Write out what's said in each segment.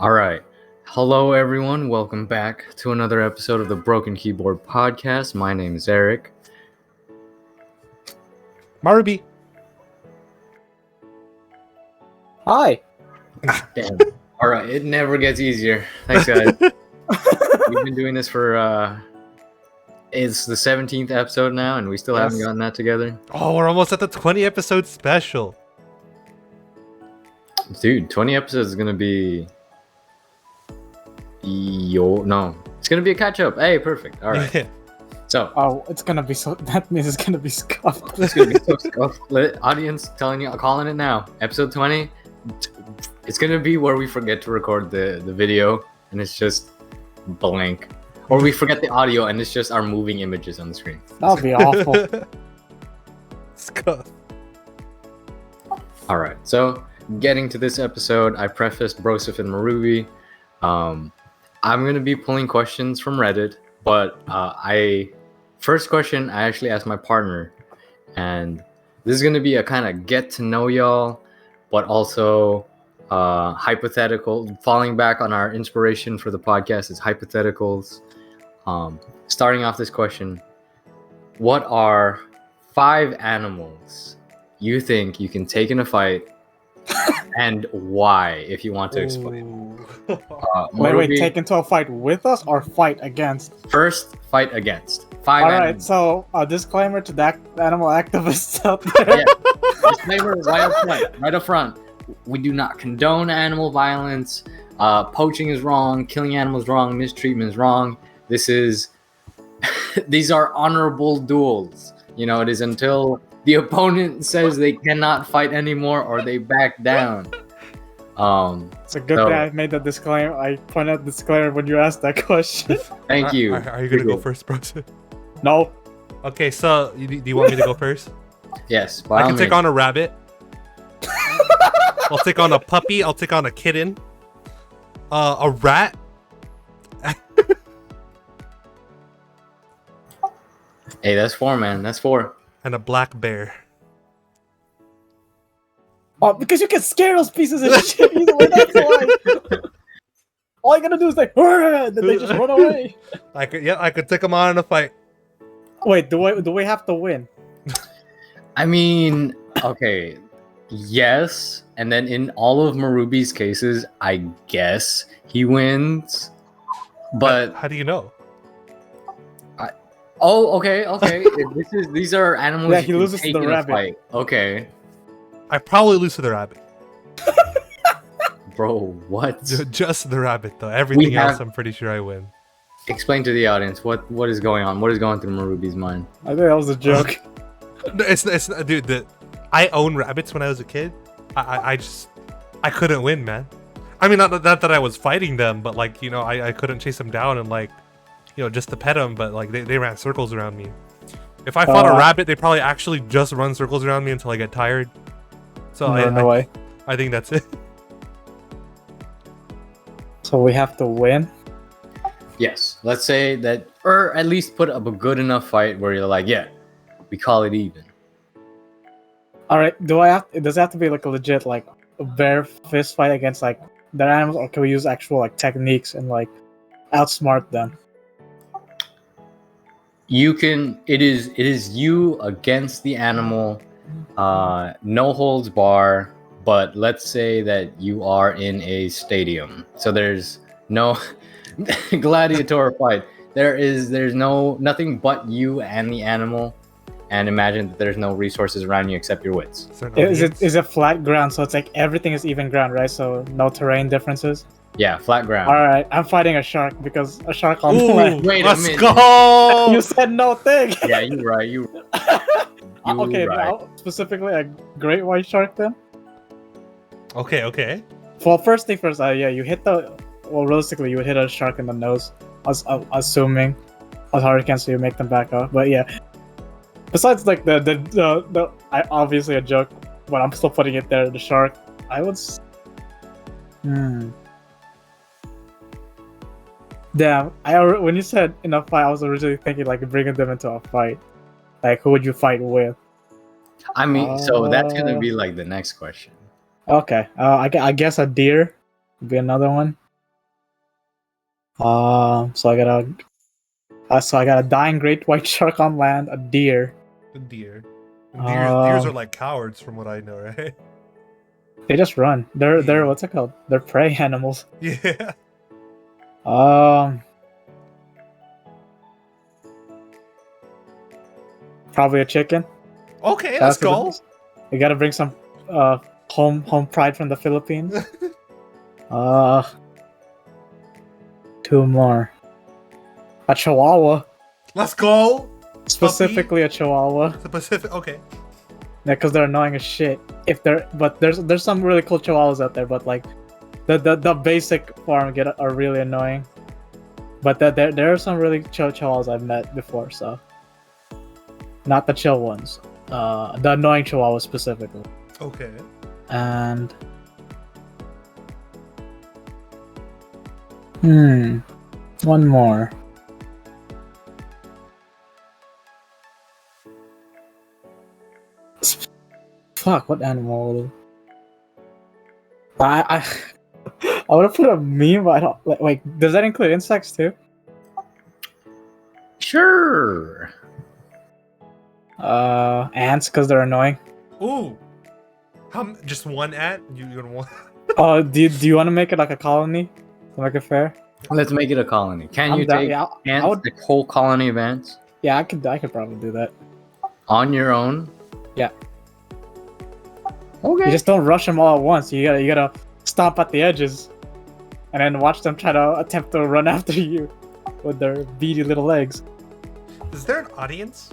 All right. Hello, everyone. Welcome back to another episode of the Broken Keyboard Podcast. My name is Eric. Marubi. Hi. Damn. All right. It never gets easier. Thanks, guys. We've been doing this for, it's the 17th episode now, and we still haven't gotten that together. Oh, we're almost at the 20 episode special. Dude, 20 episodes is going to be... It's going to be a catch-up. Hey, perfect. All right. Yeah. So... it's gonna be so. That means it's gonna be scuffed. It's going to be so scuffed. Audience, calling it now. Episode 20, it's going to be where we forget to record the video, and it's just blank. Or we forget the audio, and it's just our moving images on the screen. That'll be awful. Scuff. All right, so getting to this episode, I prefaced Broseph and Marubi. I'm going to be pulling questions from Reddit, but first question I actually asked my partner, and this is going to be a kind of get to know y'all, but also hypothetical. Falling back on our inspiration for the podcast is hypotheticals. Starting off this question, what are 5 animals you think you can take in a fight, and why, if you want to explain? Wait, take into a fight with us or fight against? First, fight against 5 All right, animals. so a disclaimer to that animal activists out there. Yeah. Disclaimer right up front. We do not condone animal violence. Poaching is wrong. Killing animals is wrong. Mistreatment is wrong. These are honorable duels. You know, it is until the opponent says they cannot fight anymore or they back down. It's a good thing I made that disclaimer. I pointed out the disclaimer when you asked that question. Thank you. Are you gonna go first, bro? No. Okay, so do you want me to go first? Yes. I can take on a rabbit. I'll take on a puppy. I'll take on a kitten. A rat. Hey, that's 4, man. That's 4. And a black bear. Oh, because you can scare those pieces of shit either way. That's why. All you gotta do is like, then they just run away. I could take them on in a fight. Wait, do we have to win? I mean, okay, yes, and then in all of Marubi's cases, I guess he wins. But how do you know? Okay. These are animals. Yeah, he loses to the rabbit. Fight. Okay, I probably lose to the rabbit. bro, what? Just the rabbit, though. Everything else, I'm pretty sure I win. Explain to the audience what is going on. What is going through Marubi's mind? I think that was a joke. It's dude. I owned rabbits when I was a kid. I couldn't win, man. I mean, not that I was fighting them, but like, you know, I couldn't chase them down and like, you know, just to pet them. But like they ran circles around me. If I fought a rabbit, they probably actually just run circles around me until I get tired. So I think that's it. So we have to win. Yes, let's say that, or at least put up a good enough fight where you're like, yeah, we call it even. All right. Does it have to be like a legit like a bare fist fight against like their animals, or can we use actual like techniques and like outsmart them? You can. It is you against the animal. No holds bar. But let's say that you are in a stadium, so there's no gladiator fight. There's nothing but you and the animal, and imagine that there's no resources around you except your wits. Is it flat ground? So it's like everything is even ground, right? So no terrain differences. Yeah, flat ground. All right, I'm fighting a shark because a shark on the land. Wait a minute. Go! You said no thing. Yeah, you're right. Okay, right. now specifically a great white shark then. Okay. Well, first thing first, you hit realistically, you would hit a shark in the nose. Assuming as hard as you can, so you make them back up. But yeah, besides like the obviously a joke, but I'm still putting it there. The shark, I would. Damn, when you said in a fight, I was originally thinking like bringing them into a fight. Like, who would you fight with? I mean, so that's gonna be like the next question. Okay, I guess a deer would be another one. So I got a dying great white shark on land, a deer. The deer. Deers are Um, like cowards, from what I know, right? They just run. They're Yeah. what's it called? They're prey animals. Yeah. Probably a chicken. Okay, let's go. You gotta bring some home pride from the Philippines. Uh, Two more. A Chihuahua, Let's go. specifically a Chihuahua. The Pacific. Okay. Yeah, because they're annoying as shit. But there's some really cool Chihuahuas out there, but like the basic form are really annoying. But there are some really chill Chihuahuas I've met before, so not the chill ones. The annoying Chihuahuas specifically. Okay. And one more. Fuck, what animal? I would have put a meme, but I don't like. Wait, does that include insects too? Sure. Ants because they're annoying. Ooh. Just one ant? You gonna want? Oh, do you want to make it like a colony to make it fair? Let's make it a colony. Can I'm you down- take yeah, ants, the whole colony of ants, Yeah, I could probably do that. on your own? Yeah. Okay. You just don't rush them all at once. You gotta stomp at the edges, and then watch them try to attempt to run after you with their beady little legs. Is there an audience?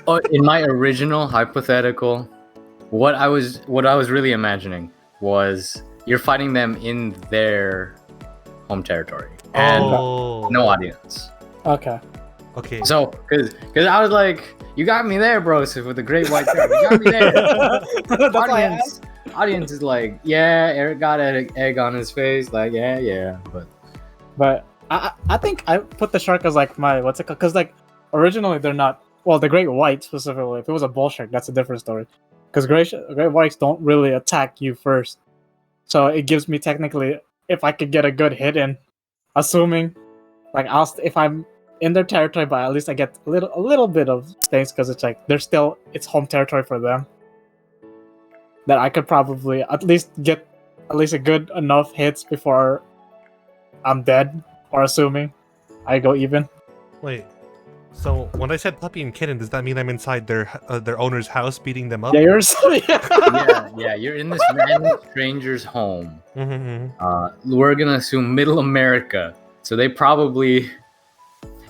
Oh, in my original hypothetical, what I was really imagining was you're fighting them in their home territory and Oh. no audience. Okay. Okay. So, cause I was like, you got me there, Broseph, with the great white shark. You got me there. That's why I asked. Audience is like, yeah, Eric got an egg on his face. Like, yeah, But I think I put the shark as like my what's it called? Because like originally they're not. Well, the great white specifically. If it was a bull shark, that's a different story. Because great whites don't really attack you first, so it gives me technically if I could get a good hit in, assuming like if I'm in their territory, but at least I get a little bit of things because it's like it's home territory for them. That I could probably at least get a good enough hits before I'm dead, or assuming I go even. Wait. So when I said puppy and kitten, does that mean I'm inside their owner's house beating them up? Yeah, yours. yeah. You're in this random stranger's home. Mm-hmm. We're gonna assume Middle America, so they probably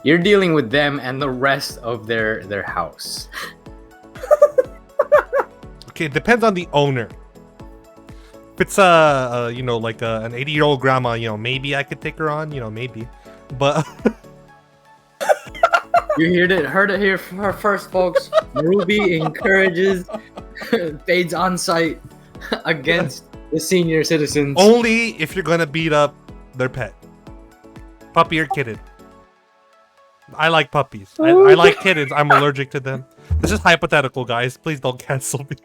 you're dealing with them and the rest of their house. Okay, it depends on the owner. If it's like an 80-year-old grandma, maybe I could take her on, maybe. But You heard it here first, folks. Marubi encourages fades on site against the senior citizens. only if you're gonna beat up their pet, puppy or kitten. I like puppies. I like kittens. I'm allergic to them. This is hypothetical, guys. Please don't cancel me.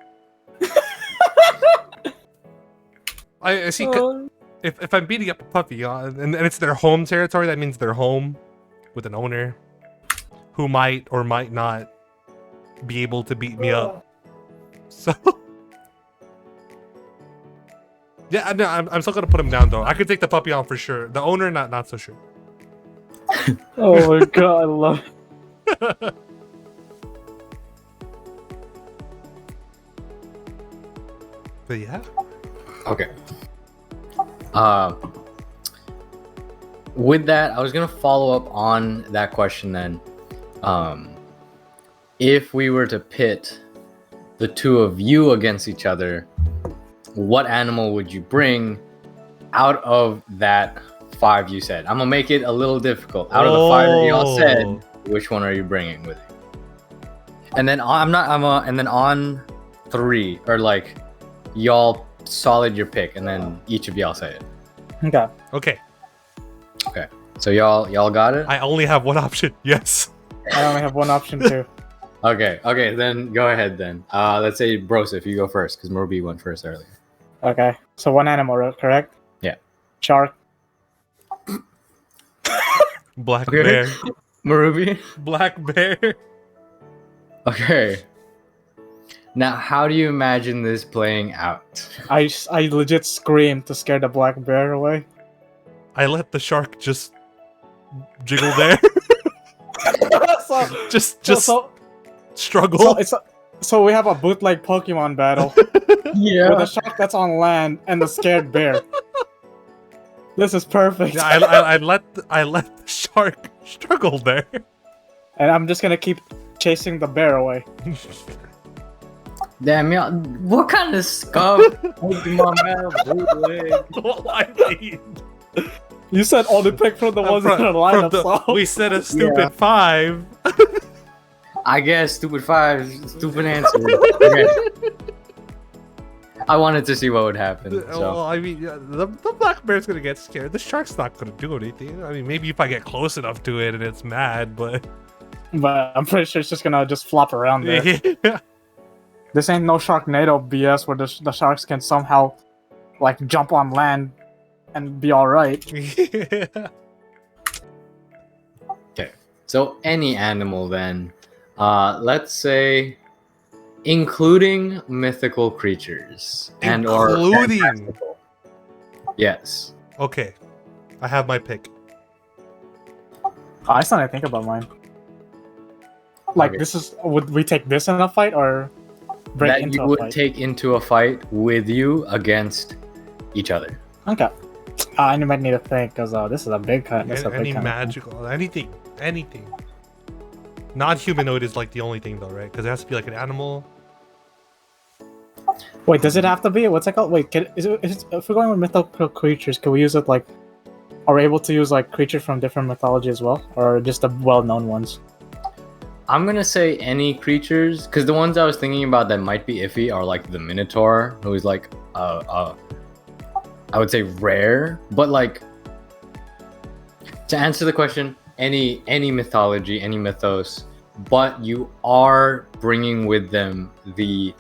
I see. If I'm beating up a puppy and it's their home territory, that means they're home with an owner who might or might not be able to beat me up. So yeah, no, I'm still gonna put him down though. I could take the puppy on for sure. The owner, not so sure. Oh my god, I love it. But yeah. Okay. With that, I was gonna follow up on that question then. If we were to pit the two of you against each other, what animal would you bring out of that 5 you said? I'm gonna make it a little difficult. Out of the 5 that y'all said, which one are you bringing with you? And then on 3, or like y'all solid your pick, and then each of y'all say it. Okay. Okay. So y'all got it? I only have one option. Yes. I only have one option too. Okay, then go ahead then. Let's say Broseph, you go first, because Marubi went first earlier. Okay. So one animal, correct? Yeah. Shark. Black Okay. bear. Marubi. Black bear. Okay. Now, how do you imagine this playing out? I legit screamed to scare the black bear away. I let the shark just jiggle there. so, just so struggle. so we have a bootleg Pokemon battle Yeah. with a shark that's on land and the scared bear. This is perfect. Yeah, I let the shark struggle there. And I'm just gonna keep chasing the bear away. Damn, y'all, what kind of scum? Pokemon battle bootleg. Well, I mean, You said only pick from the ones that are lined up. So. we said a stupid 5. I guess stupid 5, stupid answer. Okay. I wanted to see what would happen. Well, So I mean, yeah, the black bear's gonna get scared. The shark's not gonna do anything. I mean, maybe if I get close enough to it and it's mad, but But I'm pretty sure it's just gonna flop around there. yeah. This ain't no Sharknado BS where the sharks can somehow like jump on land and be alright. okay. So any animal then. Let's say including mythical creatures and or Including? fantastical. Yes. Okay, I have my pick. Oh, I still didn't think about mine. Like Okay. would we take this in a fight or break That into you a would fight? take into a fight with you against each other. Okay. I might need to think because this is a big cut. That's a big Any kind of thing. magical, anything. Non-humanoid is like the only thing though, right? Because it has to be like an animal. Wait, does it have to be? What's it called? Wait, if we're going with mythical creatures, can we use it like? Are we able to use like creatures from different mythology as well, or just the well-known ones? I'm gonna say any creatures, because the ones I was thinking about that might be iffy are like the Minotaur, who is like I would say rare, but like to answer the question, any mythology, any mythos, but you are bringing with them the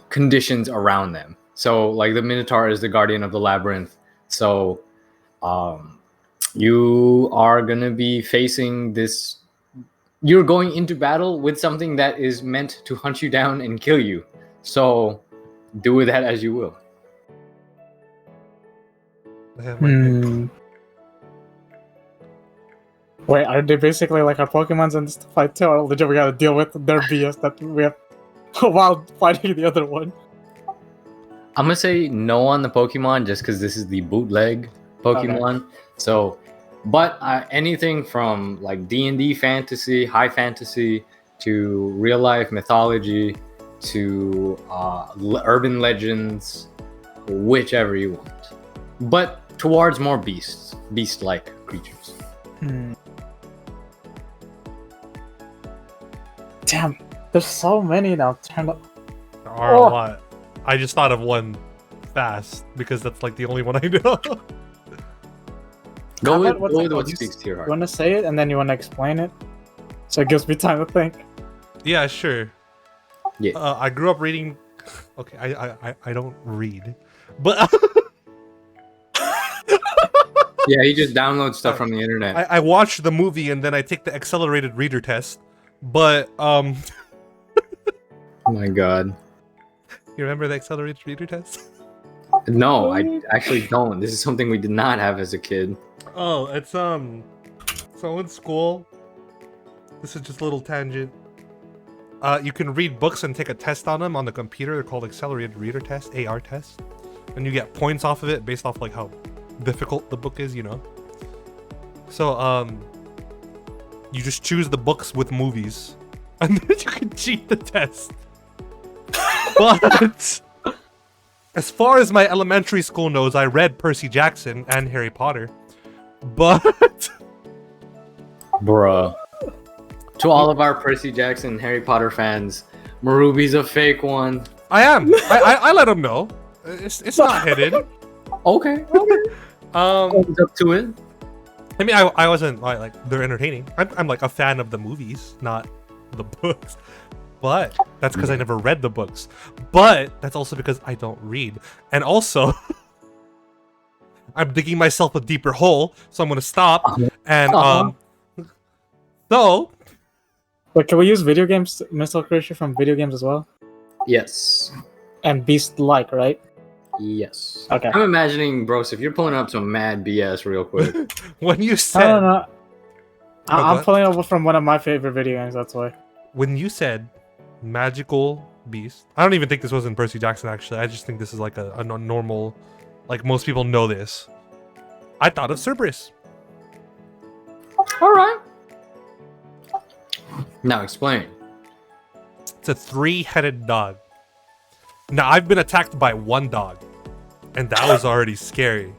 conditions around them. So like the Minotaur is the guardian of the labyrinth, so you are gonna be facing this. You're going into battle with something that is meant to hunt you down and kill you. So do with that as you will. I have my pick. Wait, are they basically like our Pokemons in this fight too, or legit we gotta deal with their BS that we have while fighting the other one? I'm gonna say no on the Pokemon just because this is the bootleg Pokemon. So, but anything from like D&D fantasy, high fantasy, to real life mythology, to urban legends, whichever you want. But towards more beast-like creatures. Damn, there's so many now. Turn up. There are a lot. I just thought of one fast because that's like the only one I know. Go with what's it what called? speaks to your You heart. want to say it and then you want to explain it, so it gives me time to think. Yeah, sure. Yeah. I grew up reading. Okay, I don't read, but Yeah, he just downloads stuff from the internet. I watch the movie and then I take the accelerated reader test. But Oh my god. you remember the accelerated reader test? No, I actually don't. This is something we did not have as a kid. Oh, it's so in school. This is just a little tangent. You can read books and take a test on them on the computer. They're called accelerated reader test, AR test, and you get points off of it based off like how difficult the book is, you know. So you just choose the books with movies, and then you can cheat the test. But as far as my elementary school knows, I read Percy Jackson and Harry Potter. But Bruh. To all of our Percy Jackson, Harry Potter fans, Marubi's a fake one. I am. I let them know. It's not hidden. Okay. Owns up to it. I mean, I wasn't like they're entertaining. I'm like a fan of the movies, not the books. but that's because I never read the books. But that's also because I don't read. And also, I'm digging myself a deeper hole, so I'm gonna stop. And so, But can we use video games, mystical creature from video games as well? Yes. And beast-like, right? Yes. Okay. I'm imagining, Bros, if you're pulling up some mad BS real quick. when you I said, don't know. go I'm ahead. pulling over from one of my favorite video games. That's why. when you said magical beast, I don't even think this was in Percy Jackson. Actually, I just think this is like a normal, like most people know this. I thought of Cerberus. All right. Now explain. It's a 3-headed dog. Now, I've been attacked by one dog, and that was already scary.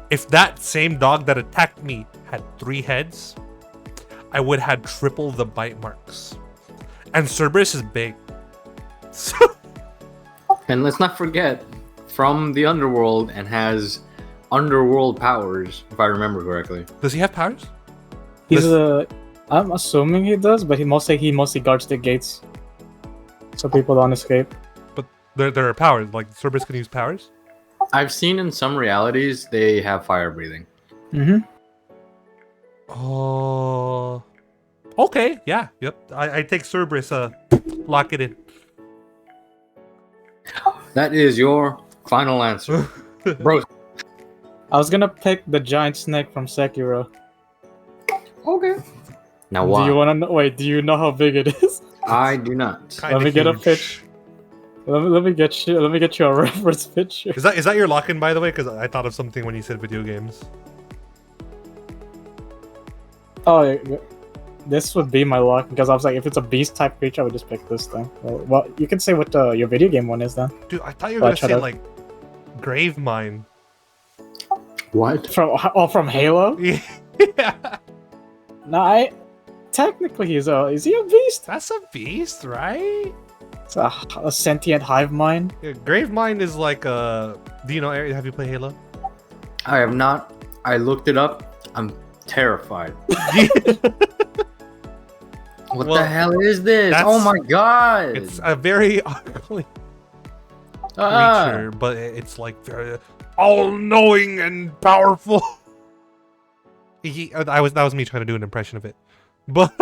If that same dog that attacked me had 3 heads, I would have had triple the bite marks. And Cerberus is big. So, And let's not forget, from the underworld and has underworld powers, if I remember correctly. does he have powers? He's I'm assuming he does, but he mostly guards the gates, so people don't escape. But there are powers. Like, Cerberus can use powers? I've seen in some realities they have fire breathing. Mm-hmm. Oh. Okay, yeah, yep. I take Cerberus, lock it in. That is your final answer. Bro. I was gonna pick the giant snake from Sekiro. Okay. Now Do why? you wanna know? Wait, do you know how big it is? I do not. Kinda Let me get a huge. pitch. Let me get you a reference picture. Is that your lock-in, by the way? Because I thought of something when you said video games. Oh, this would be my lock because I was like, if it's a beast type creature, I would just pick this thing. Well, you can say what your video game one is then. Dude, I thought you were gonna Shut say up. like Grave Mine. What? From Halo? Yeah, No, technically is he a beast? that's a beast, right? It's a sentient hive mind. Yeah, Grave Mine is like a. Do you know? Have you played Halo? I have not. I looked it up. I'm terrified. What Well, the hell is this? that's- Oh my god! It's a very ugly Ah. creature, but it's like very all-knowing and powerful. That was me trying to do an impression of it, but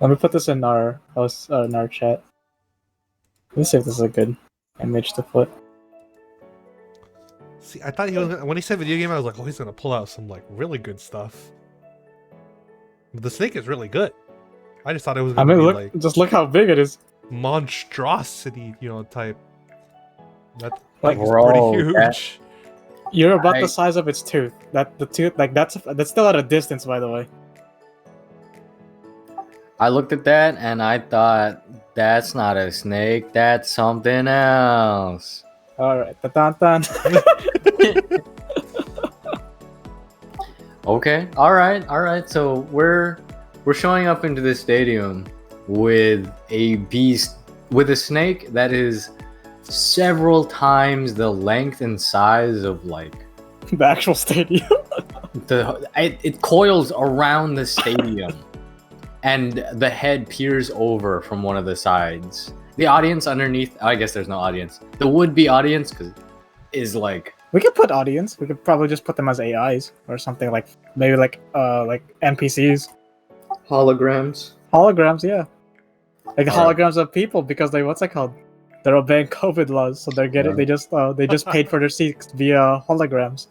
Let me put this in our chat. Let's see if this is a good image to put. see, I thought he was when he said video game, I was like, oh, he's gonna pull out some like really good stuff. But the snake is really good. I just thought it was I gonna mean, be look, like just look how big it is. monstrosity, type. That Like, is bro, pretty huge. that- You're about I- the size of its tooth. The tooth, like that's still at a distance, by the way. I looked at that and I thought, that's not a snake, that's something else. All right, dun dun. Okay, all right. So we're showing up into this stadium with a beast, with a snake that is several times the length and size of like The actual stadium. it coils around the stadium, and the head peers over from one of the sides. The audience underneath, I guess there's no audience. The would-be audience is like, We could put audience. We could probably just put them as AIs or something like maybe like NPCs, holograms. holograms. Yeah, like Alright. holograms of people because what's that called? They're obeying COVID laws, so they're getting Yeah. they just paid for their seats via holograms.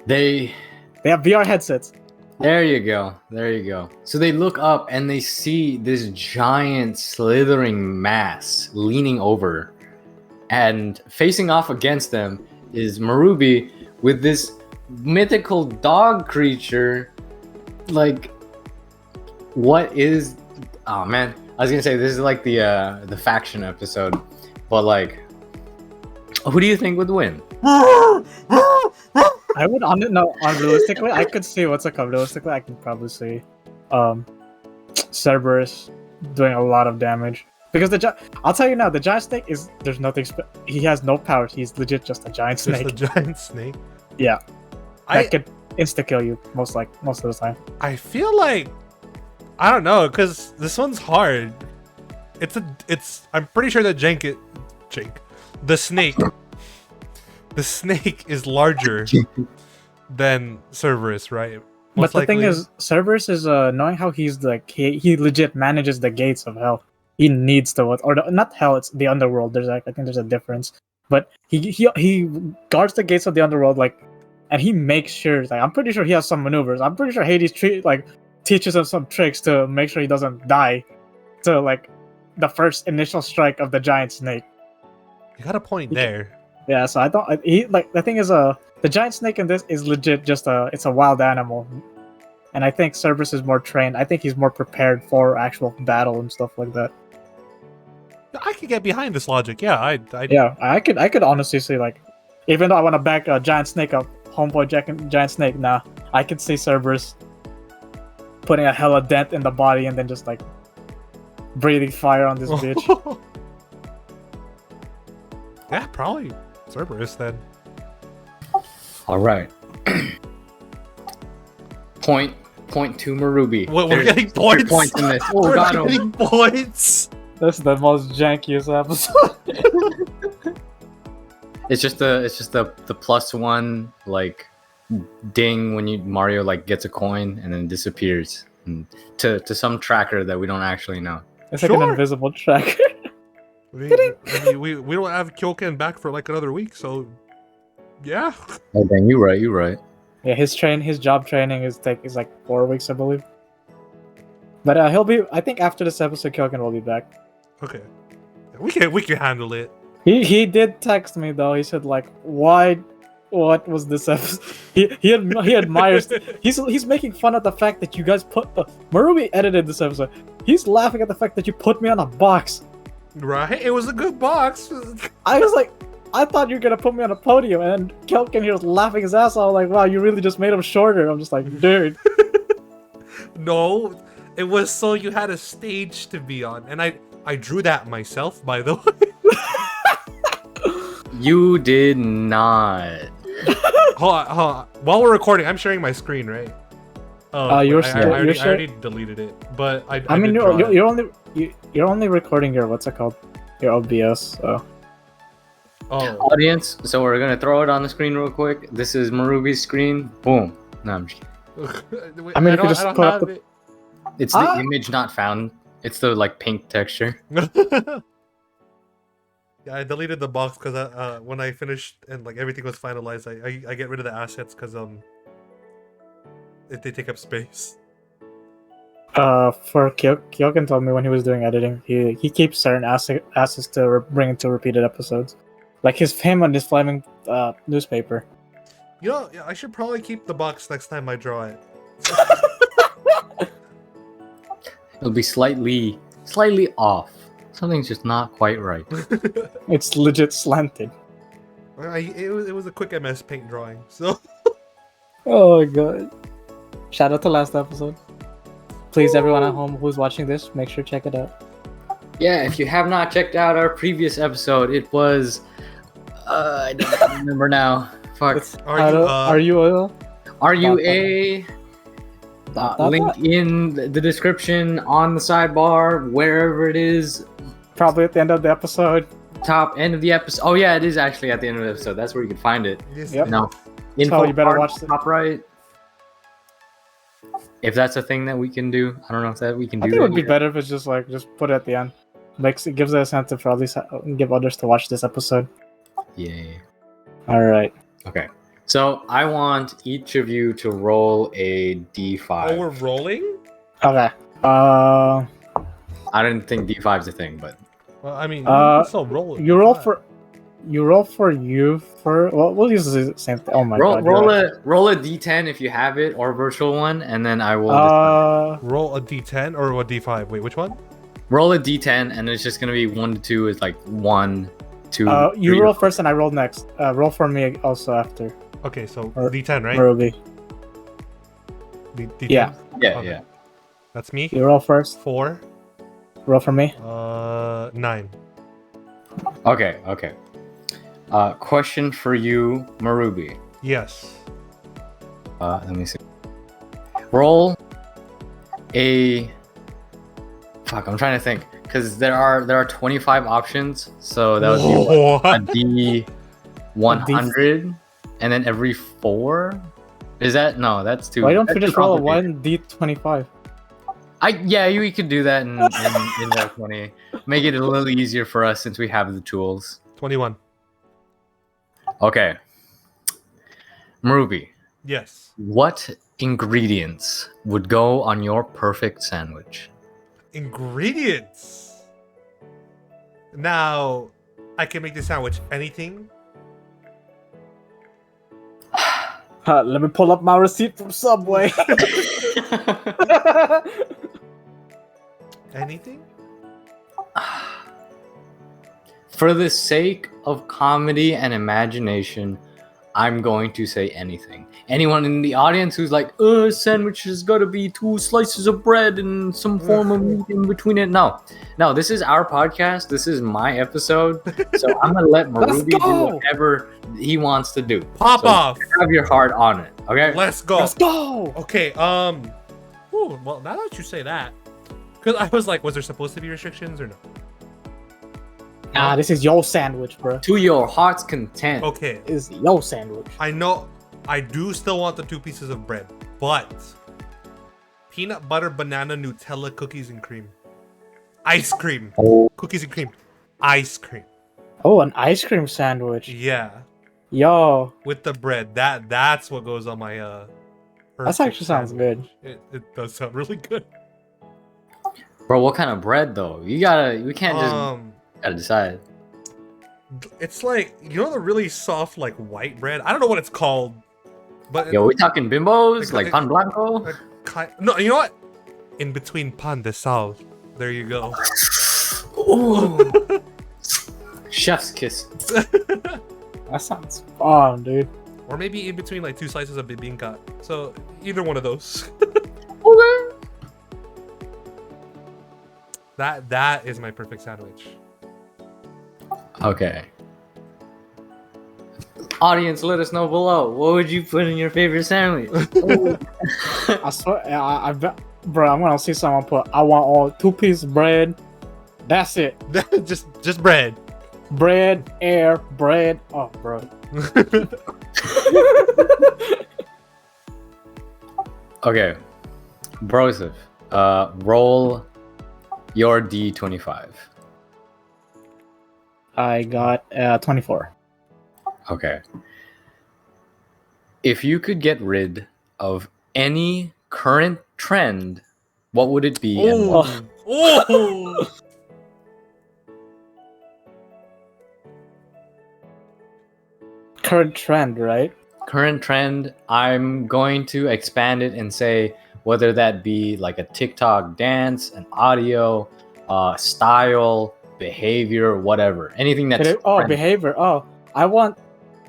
They They have VR headsets. There you go. So they look up and they see this giant slithering mass leaning over, and facing off against them is Marubi with this mythical dog creature. Like, what is? Oh man, I was gonna say this is like the faction episode, but like, who do you think would win? I would realistically, I could see what's it called. Realistically, I can probably see Cerberus doing a lot of damage because I'll tell you now, the giant snake is there's nothing. He has no powers. He's legit just a giant Just snake. a giant snake. That could insta kill you most of the time. I feel like I don't know, cause this one's hard. I'm pretty sure that the snake is larger than Cerberus, right? But the thing is, Cerberus is knowing how he's like he legit manages the gates of hell. He needs to not hell. It's the underworld. I think there's a difference, but he guards the gates of the underworld and he makes sure. Like I'm pretty sure he has some maneuvers. I'm pretty sure Hades teaches him some tricks to make sure he doesn't die to the first initial strike of the giant snake. You got a point there. Yeah, so I don't. The thing is, the giant snake in this is legit just it's a wild animal, and I think Cerberus is more trained. I think he's more prepared for actual battle and stuff like that. I could get behind this logic. Yeah, I could honestly see even though I want to back a giant snake up, homeboy giant snake. Nah, I could see Cerberus putting a hella dent in the body and then just breathing fire on this bitch. Yeah, probably Cerberus then. All right. Point to Marubi. We're getting points. Points in this. Oh, We're got getting him. points. That's the most jankiest episode. It's just the +1 ding when Mario gets a coin and then disappears to some tracker that we don't actually know. It's like an invisible tracker. We don't have Kyoken back for another week, so yeah. Oh dang, you're right. Yeah, his job training is 4 weeks, I believe. But he'll be. I think after this episode, Kyoken will be back. Okay, we can handle it. He did text me though. He said why? What was this episode? He admires. He's making fun of the fact that you guys put Marubi edited this episode. He's laughing at the fact that you put me on a box. Right, it was a good box. I was I thought you were gonna put me on a podium, and Kelkin here was laughing his ass off. Wow, you really just made him shorter. I'm just dude. No, it was so you had a stage to be on, and I drew that myself, by the way. You did not. Hold on. While we're recording, I'm sharing my screen, right? Oh, I already deleted it, but I mean, you're only recording your what's it called? Your OBS. So. Oh. Audience, so we're gonna throw it on the screen real quick. This is Marubi's screen. Boom. No, I'm just kidding. I mean, if you just put up the... It's the image not found. It's the pink texture. Yeah, I deleted the box because when I finished and everything was finalized, I get rid of the assets because they take up space. For Kyoken told me when he was doing editing, he keeps certain assets to bring into repeated episodes, him on his flaming newspaper. You know, I should probably keep the box next time I draw it. It'll be slightly off. Something's just not quite right. It's legit slanted. It was a quick MS Paint drawing, so. Oh my god! Shout out to last episode. Please, everyone at home who's watching this, make sure to check it out. Yeah, if you have not checked out our previous episode, it was I don't remember now. Fuck. Are you a link in the description, on the sidebar, wherever it is. Probably at the end of the episode. End of the episode. Oh yeah, it is actually at the end of the episode. That's where you can find it. Yep. No. So you better watch it. Top right. If that's a thing that we can do, I don't know if we can do. I think it would be better if it's just put it at the end. It gives an incentive for at least give others to watch this episode. Yeah. All right. Okay. So I want each of you to roll a d5. Oh, we're rolling? Okay. I didn't think d5's a thing, but. Well, I mean, you can still roll it. You roll for. Well, we'll use the same thing. Oh my god. Roll a d10 if you have it, or a virtual one, and then I will. Roll a d10 or a d5. Wait, which one? Roll a d10, and it's just gonna be 1 to 2 is 1, 2. You roll first, and I roll next. Roll for me also after. Okay, so d10, right? Marubi. D10? Yeah. Yeah, okay. yeah. That's me. You roll first. 4. Roll for me. 9. Okay. Question for you, Marubi. Yes. Let me see. Roll a Fuck, I'm trying to think because there are 25 options, so that would be what, a D 100, and then every 4. Is that no? That's too. Why don't we that's too just roll a complicated. 1d25? We could do that in Roll 20. Make it a little easier for us since we have the tools. 21. Okay, Marubi, Yes. what ingredients would go on your perfect sandwich? Ingredients. Now, I can make this sandwich anything. Let me pull up my receipt from Subway. Anything? For the sake of comedy and imagination, I'm going to say anything. Anyone in the audience who's like, sandwich has got to be 2 slices of bread and some form of meat in between it. No, this is our podcast. This is my episode. So I'm going to let Marubi do whatever he wants to do. Pop off. Have your heart on it, okay? Let's go. Let's go. Okay, ooh, well, now that you say that, because I was like, was there supposed to be restrictions or no? Nah, this is your sandwich, bro. To your heart's content. Okay. This is your sandwich. I know I do still want the 2 pieces of bread, but peanut butter, banana, Nutella, cookies and cream. Ice cream. Cookies and cream. Ice cream. Oh, an ice cream sandwich. Yeah. Yo, With the bread. That's what goes on my that perfect actually sounds sandwich. good. It does sound really good. Bro, what kind of bread though? We can't just gotta decide. It's like, you know, the really soft like white bread. I don't know what it's called, but Yo, we talking bimbos? Like pan blanco? no, you know what? In between pan de sal. There you go. Ooh. Chef's kiss. That sounds fun, dude. Or maybe in between like 2 slices of bibingka. So either one of those. Okay. That is my perfect sandwich. Okay. Audience, let us know below. What would you put in your favorite sandwich? I swear, I bet, bro. I'm gonna see someone put. I want all 2 pieces bread. That's it. just bread. Bread, air, bread. Oh, bro. Okay. Broseph, roll your D25. I got 24. Okay. If you could get rid of any current trend, what would it be? And why? Oh. Current trend, right? Current trend, I'm going to expand it and say whether that be like a TikTok dance, an audio, style, behavior, whatever. Anything that's trending. Behavior. Oh, I want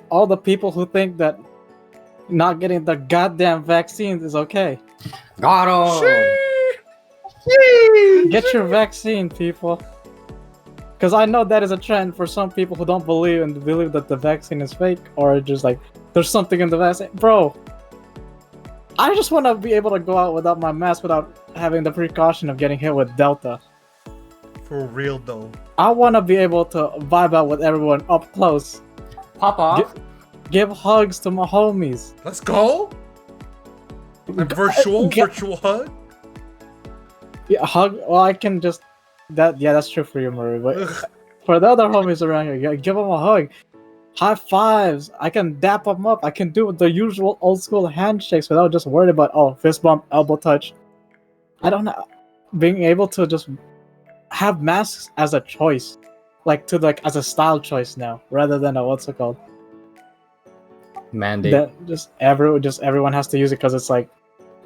all the people who think that not getting the goddamn vaccines is okay. Got 'em. Get your vaccine, people. Because I know that is a trend for some people who don't believe that the vaccine is fake, or just like there's something in the vaccine. Bro, I just want to be able to go out without my mask without having the precaution of getting hit with Delta. For real though. I want to be able to vibe out with everyone up close. Pop off. Give hugs to my homies. Let's go. A virtual hug. Yeah, hug. Well, I can just that. Yeah, that's true for you, Murray. But for the other homies around here, yeah, give them a hug. High fives. I can dap them up. I can do the usual old school handshakes without just worried about fist bump, elbow touch. I don't know. Being able to just have masks as a choice, as a style choice now, rather than a what's it called? Mandate. That just everyone has to use it because it's like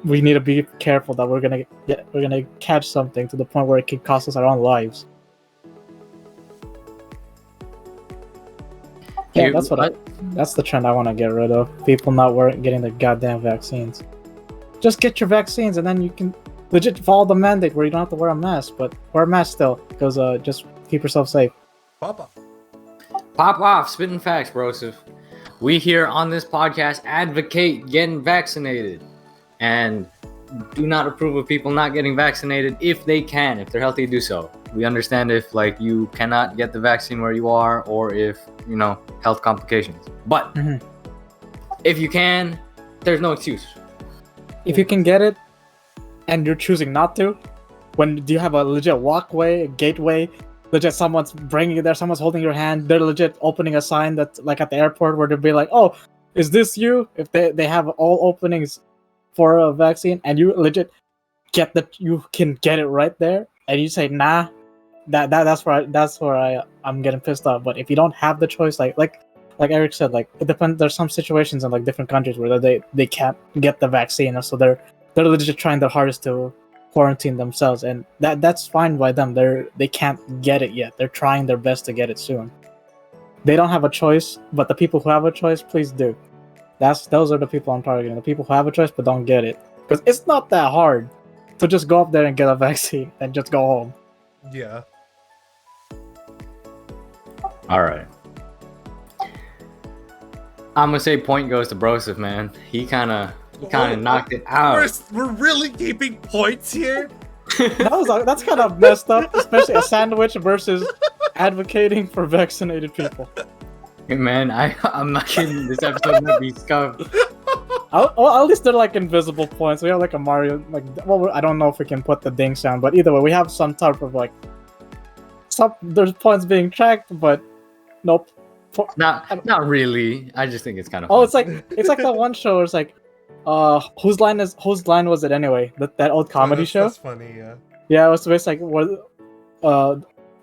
we need to be careful that we're gonna catch something to the point where it can cost us our own lives. Yeah, that's the trend I want to get rid of. People not getting the goddamn vaccines. Just get your vaccines and then you can legit follow the mandate where you don't have to wear a mask, but wear a mask still because just keep yourself safe. Papa. Pop off, spitting facts, Broseph. We here on this podcast advocate getting vaccinated. And do not approve of people not getting vaccinated if they can, if they're healthy, do so. We understand if like you cannot get the vaccine where you are, or if health complications. But if you can, there's no excuse. If you can get it, and you're choosing not to, when do you have a legit walkway, a gateway, legit someone's bringing you there, someone's holding your hand, they're legit opening a sign that's like at the airport where they'll be like, oh, is this you? If they have all openings for a vaccine and you legit you can get it right there, and you say nah, that's where I'm getting pissed off. But if you don't have the choice, like Eric said, like it depends. There's some situations in like different countries where they can't get the vaccine, so they're legit trying their hardest to quarantine themselves, and that's fine by them. They can't get it yet. They're trying their best to get it soon. They don't have a choice, but the people who have a choice, please do. Those are the people I'm targeting. The people who have a choice but don't get it, because it's not that hard to just go up there and get a vaccine and just go home. Yeah. All right. I'm gonna say point goes to Broseph, man. He kind of knocked it out. We're really keeping points here. That's kind of messed up, especially a sandwich versus advocating for vaccinated people. Hey, man, I'm not kidding. This episode might be scuffed. Well, at least they're like invisible points. We have like a Mario, I don't know if we can put the ding sound, but either way, we have some type of there's points being tracked, but nope. Not really. I just think it's kind of. Oh, fun. it's like that one show where it's like, whose line was it anyway? That old comedy show. That's funny, yeah. Yeah, it was basically like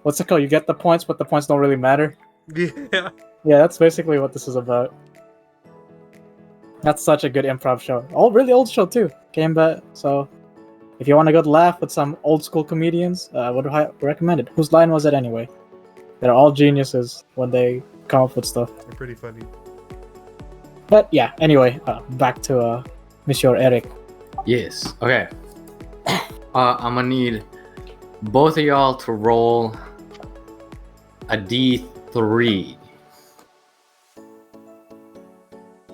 what's it called? You get the points, but the points don't really matter. Yeah. Yeah, that's basically what this is about. That's such a good improv show. Really old show too. Came back. So, if you want to go laugh with some old school comedians, would I recommend it? Whose line was it anyway? They're all geniuses when they come up with stuff. They're pretty funny. But yeah, anyway, back to Monsieur Eric. Yes. Okay. I'm gonna need both of y'all to roll a D3.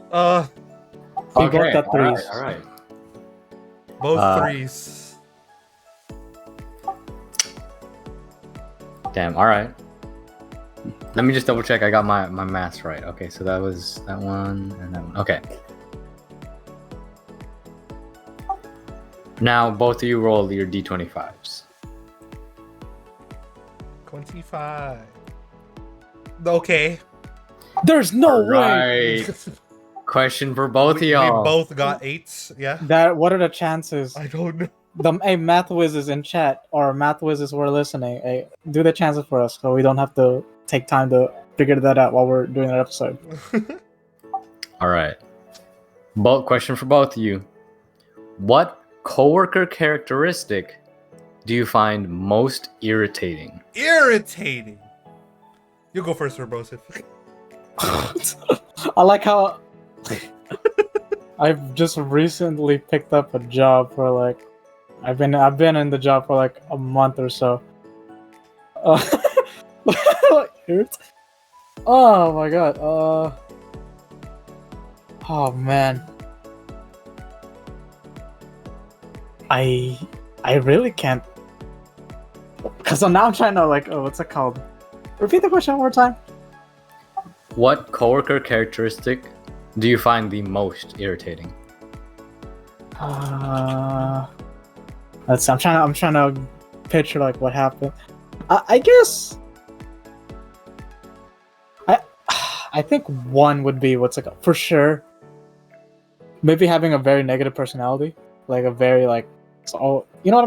We both got threes. All right. Both threes. Damn. All right. Let me just double check. I got my maths right. Okay, so that was that one and that one. Okay. Now both of you roll your D25s. 25. Okay. There's no way. Right. Question for both of y'all. We both got 8s, yeah? What are the chances? I don't know. Hey, math whizzes in chat, or math whizzes who are listening, hey, do the chances for us so we don't have to take time to figure that out while we're doing that episode. All right. Question for both of you. What coworker characteristic do you find most irritating? Irritating. You go first, Broseph. I like how I've just recently picked up a job for I've been in the job for a month or so. Oh my god. Oh man. I really can't, because now I'm trying to what's it called? Repeat the question one more time. What coworker characteristic do you find the most irritating? Let's see, I'm trying to picture what happened. I guess I think one would be for sure. Maybe having a very negative personality, a very so you know what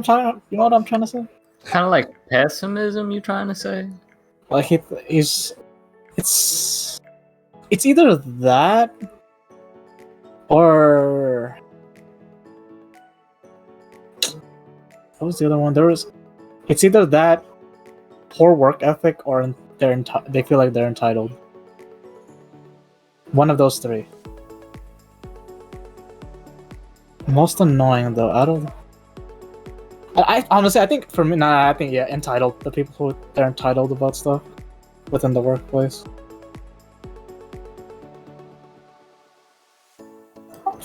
I'm trying to say? Kind of like pessimism, you trying to say? It's either that or what was the other one? It's either that, poor work ethic, or they feel like they're entitled. One of those three. Most annoying though, I honestly, I think for me, I think entitled. The people who they're entitled about stuff within the workplace.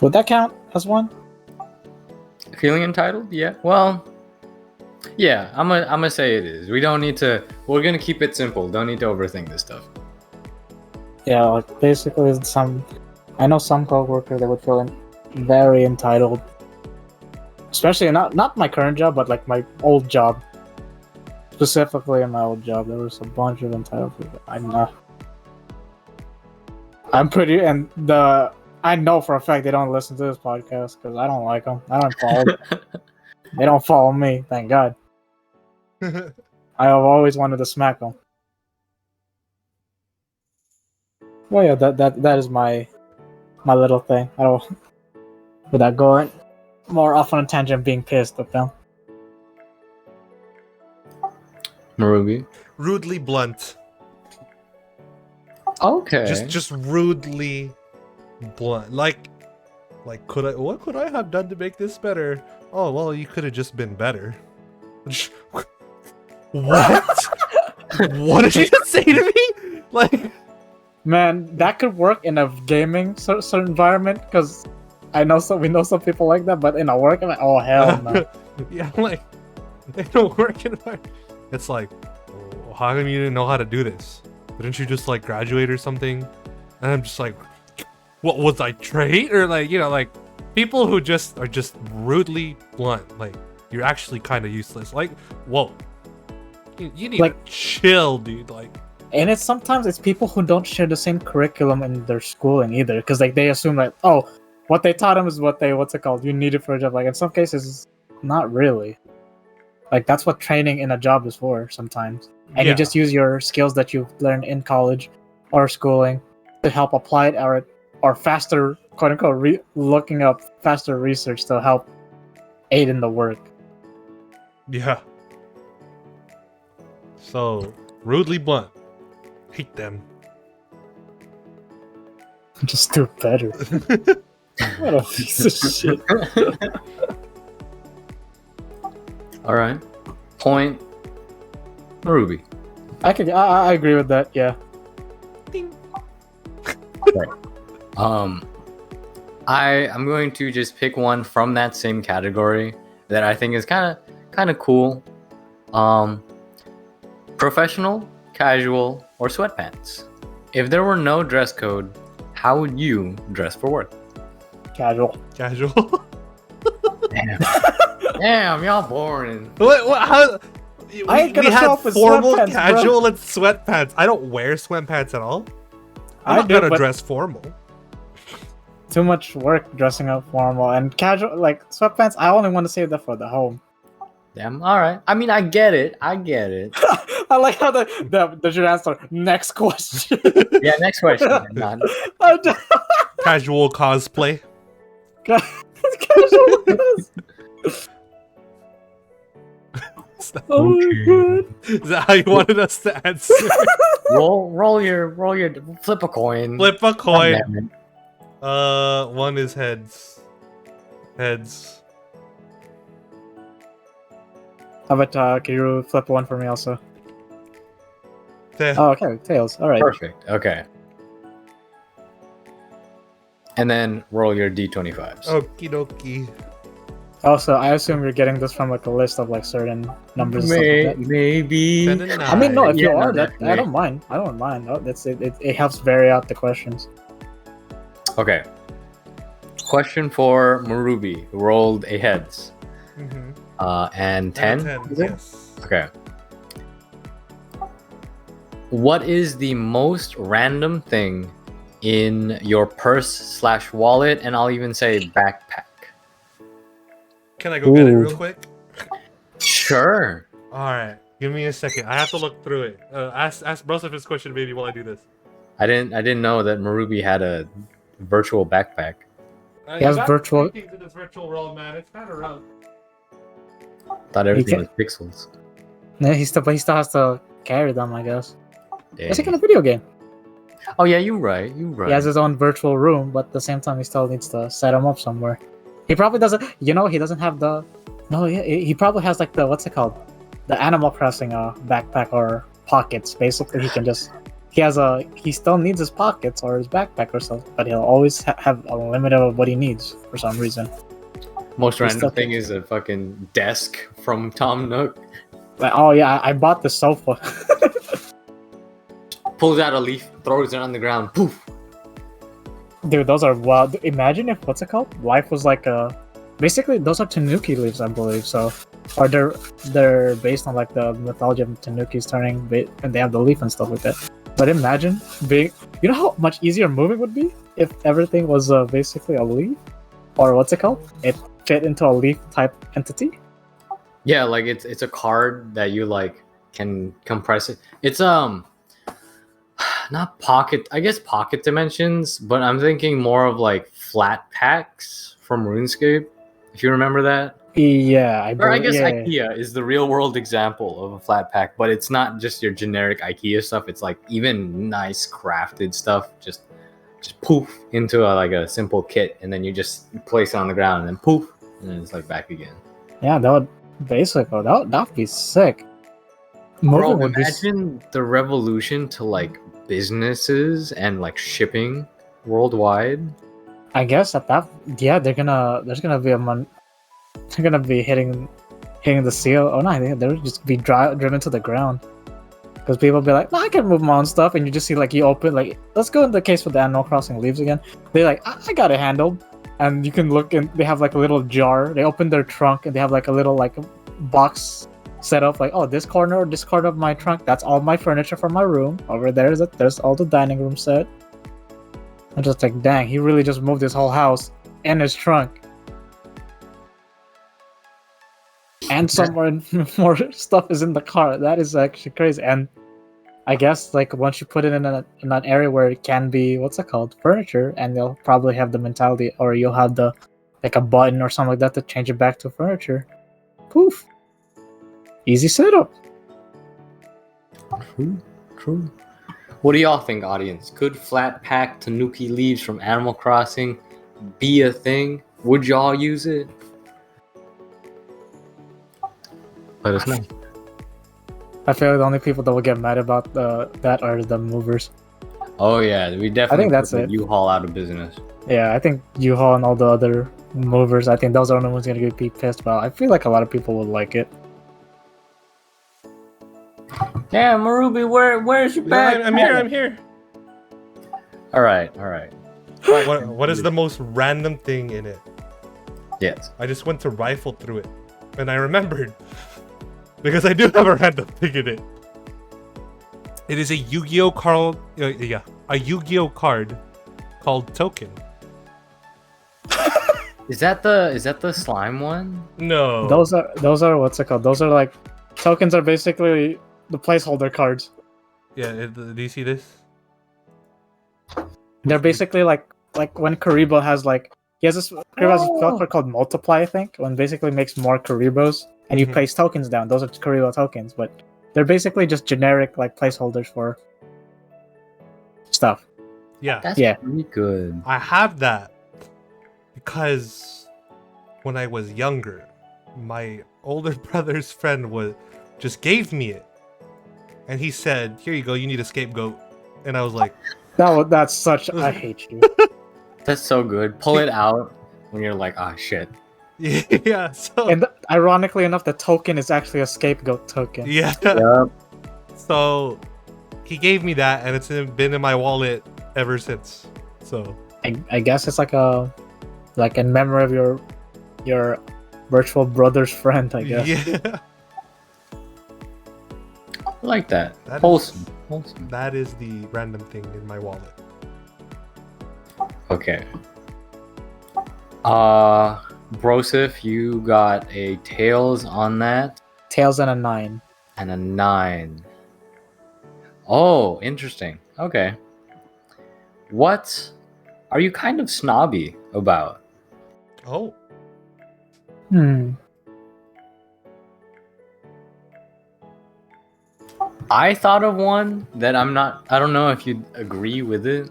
Would that count as one? I Feeling entitled? Yeah. Well, yeah, I'm gonna say it is. We don't need to. We're gonna keep it simple. Don't need to overthink this stuff. Yeah, like basically I know some coworkers that would feel very entitled. Especially not my current job, but like my old job. Specifically in my old job, there was a bunch of entitled people. I'm pretty, and I know for a fact they don't listen to this podcast because I don't like them. I don't follow them. They don't follow me, thank God. I have always wanted to smack them. Well, yeah, that is my little thing. I don't, without going more off on a tangent, being pissed at them. Marubi. Rudely blunt. Okay. Just rudely blunt. Like what could I have done to make this better? Oh well, you could have just been better. What? What did you just say to me? Like, Man, that could work in a gaming sort of environment because we know some people like that, but in a work environment, oh hell no. yeah, like they don't work in a. It's like, oh, how come you didn't know how to do this? Didn't you just like graduate or something? And I'm just like, what was I trained? Or like, you know, like people who just are just rudely blunt. Like, you're actually kind of useless. Like, whoa, you need Like- to chill, dude. Like, And sometimes it's people who don't share the same curriculum in their schooling either, because like they assume like, oh, what they taught them is what's it called? You need it for a job. Like in some cases, not really. Like that's what training in a job is for sometimes, and Yeah. you just use your skills that you've learned in college or schooling to help apply it or faster, quote unquote, looking up faster research to help aid in the work. yeah. So rudely blunt. Hate them. Just do better. What a piece of shit. All right. Point. Marubi. I agree with that. Yeah. I'm going to just pick one from that same category that I think is kind of cool. Professional, casual, or sweatpants. If there were no dress code, how would you dress for work? Casual. Casual. Damn, y'all boring. What? How? I ain't gonna we show had up with formal, sweatpants, casual, and sweatpants. I don't wear sweatpants at all. I'm I not do, gonna but- dress formal. Too much work dressing up formal and casual. Like sweatpants, I only want to save that for the home. Damn. All right. I mean, I get it. I like how the should answer. Next question. Yeah. Next question. None. Casual cosplay. Casual. Oh my god. Is that how you wanted us to answer? roll your flip a coin. Flip a coin. Damn it. One is heads. Heads. How about can you flip one for me also? Tail. Oh, okay, tails. All right. Perfect. Okay. And then roll your d25s. Okie dokie. Also, I assume you're getting this from like a list of like certain numbers. And stuff like that. Maybe. 10 and I mean, no, if you Yeah, are no, that, I definitely. don't mind. I don't mind. No, that's it. It helps vary out the questions. Okay. Question for Marubi, who rolled a heads. Mm-hmm. And 10? is it? Yes. Okay. What is the most random thing in your purse/wallet, and I'll even say backpack? Can I go get it Ooh. real quick? Sure. All right. Give me a second. I have to look through it. Ask Broseph his question, baby, while I do this. I didn't know that Marubi had a virtual backpack. He has virtual- things in this virtual world, man. It's kind of rough. Thought everything can- was pixels. Yeah, he still has to carry them, I guess. It's like in Dang. a video game. Oh yeah, you're right. He has his own virtual room, but at the same time, he still needs to set them up somewhere. He probably doesn't. He doesn't have the. No, yeah, he probably has like the what's it called, the Animal Crossing backpack or pockets. Basically, he can just. He still needs his pockets or his backpack or something, but he'll always have a limit of what he needs for some reason. Most You random still thing is a fucking desk from Tom Nook. Like, oh yeah, I bought the sofa. Pulls out a leaf, throws it on the ground. Poof. Dude, those are wild. Imagine if what's it called? Life was like a. Basically, those are Tanuki leaves, I believe. So, or they're based on like the mythology of Tanukis turning, and they have the leaf and stuff like that. But imagine being. You know how much easier moving would be if everything was basically a leaf, or what's it called? It fit into a leaf type entity. Yeah, like it's a card that you like can compress it. It's not pocket, I guess pocket dimensions, but I'm thinking more of like flat packs from RuneScape, if you remember that. Yeah, Or I guess yeah. IKEA is the real world example of a flat pack, but it's not just your generic IKEA stuff. It's like even nice crafted stuff. Just poof into like a simple kit, and then you just place it on the ground, and then poof, and then it's like back again. Yeah, that would basically that'd be sick. Bro, Moving would be. imagine the revolution to like businesses and like shipping worldwide. I guess at that, yeah, there's gonna be they're gonna be hitting the seal. Oh no, they'll just be driven to the ground because people will be like, no, I can move my own stuff, and you just see like you open like, let's go in the case with the Animal Crossing leaves again. They're like, I got it handled, and you can look and they have like a little jar. They open their trunk and they have like a little like box set up like, oh, this corner of my trunk, that's all my furniture for my room. Over there's all the dining room set. I'm just like, dang, he really just moved his whole house and his trunk. And somewhere more stuff is in the car. That is actually crazy. And I guess like once you put it in an area where it can be, what's it called, furniture, and they'll probably have the mentality, or you'll have the like a button or something like that to change it back to furniture. Poof. Easy setup. True. What do y'all think, audience? Could flat pack Tanuki leaves from Animal Crossing be a thing? Would y'all use it? Let us know. I feel like the only people that will get mad about that are the movers. Oh yeah, we definitely that's put it. U-Haul out of business. Yeah, I think U-Haul and all the other movers, I think those are the ones gonna be pissed about. I feel like a lot of people would like it. Yeah, Marubi, where's your bag? I'm here. All right. What is the most random thing in it? Yes. I just went to rifle through it, and I remembered because I do have a random thing in it. It is a Yu-Gi-Oh card. A Yu-Gi-Oh card called Token. Is that the slime one? No. Those are what's it called? Those are like tokens are basically the placeholder cards. Yeah. Do you see this? They're basically like when Karibo has like Karibo has a spell card called Multiply, I think, when basically makes more Karibos and you place tokens down. Those are Karibo tokens, but they're basically just generic like placeholders for stuff. Yeah. That's pretty good. I have that because when I was younger, my older brother's friend just gave me it, and he said, "Here you go. You need a scapegoat." And I was like, That's such. I hate you. That's so good. Pull it out when you're like, ah, shit. Yeah. So And ironically enough, the token is actually a scapegoat token. yeah. Yep. So he gave me that, and it's been in my wallet ever since. So I guess it's like in memory of your virtual brother's friend, I guess. yeah. I like that. That Wholesome. That is the random thing in my wallet. Okay. Broseph, you got a tails on that Tails and a 9. and a 9. Oh, interesting. Okay. What are you kind of snobby about? Oh. I thought of one that I don't know if you'd agree with it.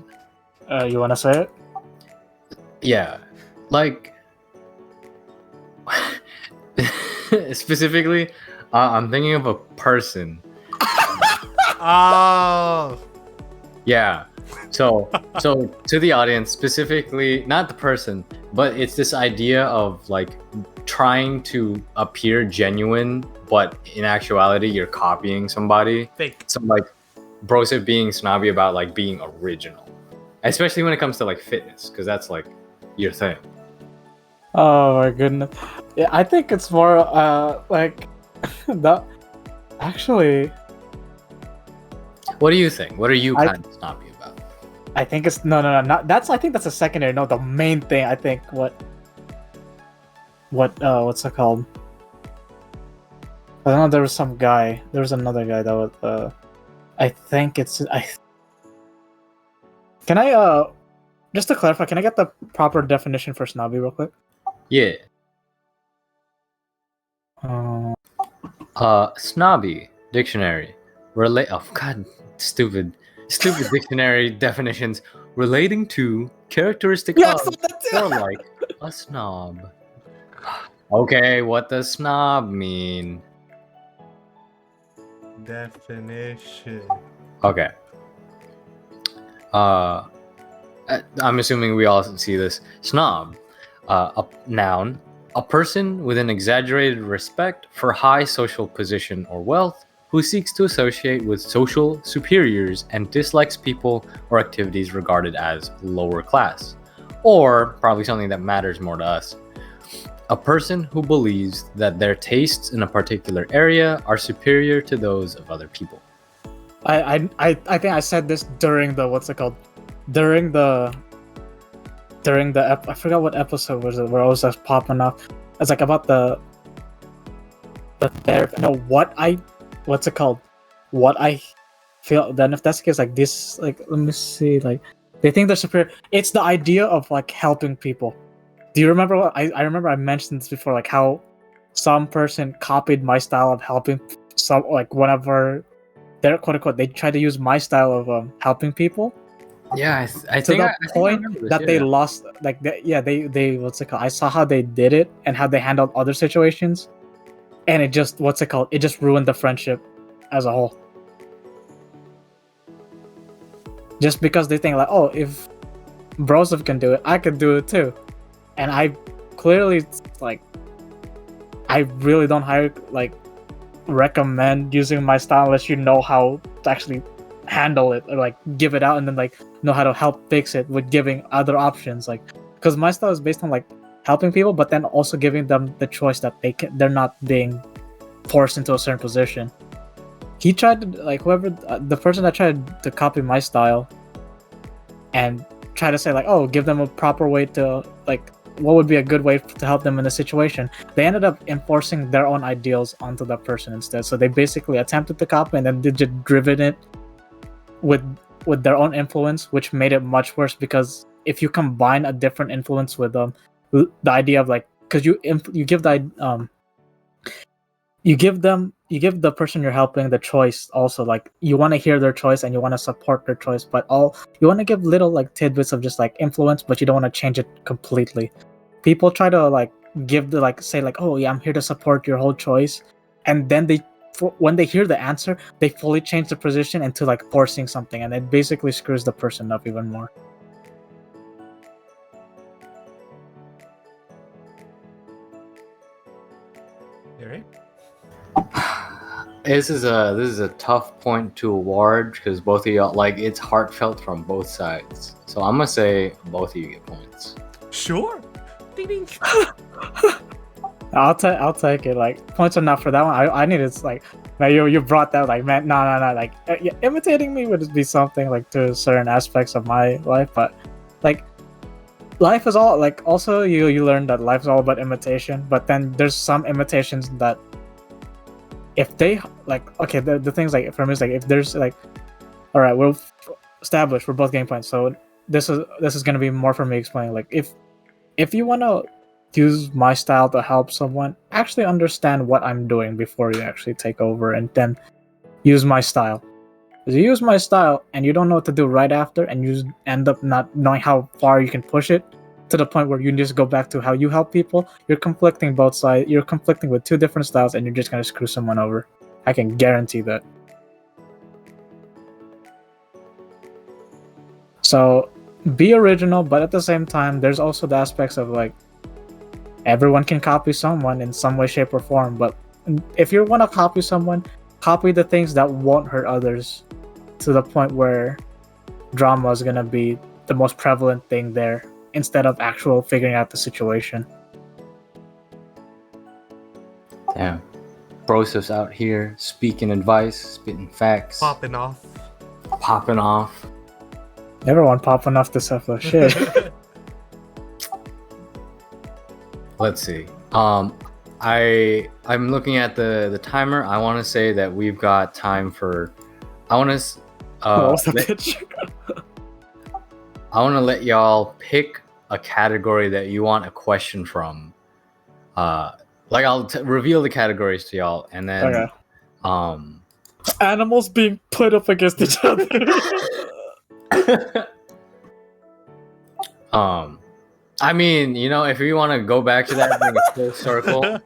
You wanna say it? Yeah. Like, specifically, I'm thinking of a person. Oh. Yeah. So to the audience, specifically, not the person, but it's this idea of like trying to appear genuine, but in actuality, you're copying somebody. Fake. So like, Broseph being snobby about like being original, especially when it comes to like fitness, because that's like your thing. Oh my goodness. Yeah, I think it's more like that. Actually, What do you think? What are you I- kind of snobby about? I think it's no, not that's. I think that's a secondary. No, the main thing. I think what's it called? I don't know. There was some guy. There was another guy that was. I think it's. Can I just to clarify? Can I get the proper definition for snobby real quick? Yeah. Uh, Snobby dictionary. Relate. Oh God, stupid dictionary definitions relating to characteristic Yes, of that's or like a snob. Okay, what does snob mean? Definition. Okay. I'm assuming we all see this. Snob, a noun, a person with an exaggerated respect for high social position or wealth who seeks to associate with social superiors and dislikes people or activities regarded as lower class. Or, probably something that matters more to us, a person who believes that their tastes in a particular area are superior to those of other people. I think I said this during the what's it called? During the I forgot what episode was it where I was just popping up. It's like about the therapy. No, what's it called? What I feel. Then if that's the case, like this, like let me see, like they think they're superior. It's the idea of like helping people. Do you remember what I remember? I mentioned this before, like how some person copied my style of helping some, like whenever they're quote unquote they try to use my style of helping people. Yeah, I To think the I think I point remember this, that they yeah. lost, like they what's it called? I saw how they did it and how they handled other situations, and it just what's it called? It just ruined the friendship as a whole. Just because they think like, oh, if Broseph can do it, I could do it too, and I clearly like, I really don't recommend using my style unless you know how to actually handle it or like give it out and then like know how to help fix it with giving other options, like because my style is based on like helping people but then also giving them the choice that they're not being forced into a certain position. He tried to like whoever the person that tried to copy my style and try to say like, oh, give them a proper way to like what would be a good way to help them in a situation. They ended up enforcing their own ideals onto that person instead. So they basically attempted to copy and then they just driven it with their own influence, which made it much worse because if you combine a different influence with the idea of like, because you give you give the person you're helping the choice also, like you want to hear their choice and you want to support their choice, but all you want to give little like tidbits of just like influence, but you don't want to change it completely. People try to like give the like say like, oh yeah, I'm here to support your whole choice, and then when they hear the answer they fully change the position into like forcing something, and it basically screws the person up even more. You right? This is a tough point to award because both of y'all like it's heartfelt from both sides. So I'm gonna say both of you get points. Sure. Ding ding. I'll take it. Like points are not for that one. I need it's like, man, you brought that like, man, no, like yeah, imitating me would be something like to certain aspects of my life, but like life is all like also you learn that life is all about imitation, but then there's some imitations that if they like okay the things like for me is like if there's like all right we'll establish we're both getting points, so this is going to be more for me explaining like if you want to use my style to help someone, actually understand what I'm doing before you actually take over and then use my style. Because you use my style and you don't know what to do right after and you end up not knowing how far you can push it to the point where you just go back to how you help people, you're conflicting both sides, you're conflicting with two different styles and you're just going to screw someone over. I can guarantee that. So be original, but at the same time, there's also the aspects of like everyone can copy someone in some way, shape, or form. But if you want to copy someone, copy the things that won't hurt others to the point where drama is gonna be the most prevalent thing there instead of actual figuring out the situation. Damn. Broseph's out here speaking advice, spitting facts, Popping off. popping off. Everyone popping off this stuff, shit. Let's see. I'm looking at the timer. I want to say that we've got time for. I want to. What was the pitch? I want to let y'all pick a category that you want a question from. Like I'll reveal the categories to y'all, and then Animals being put up against each other. I mean, you know, if you want to go back to that in a full circle,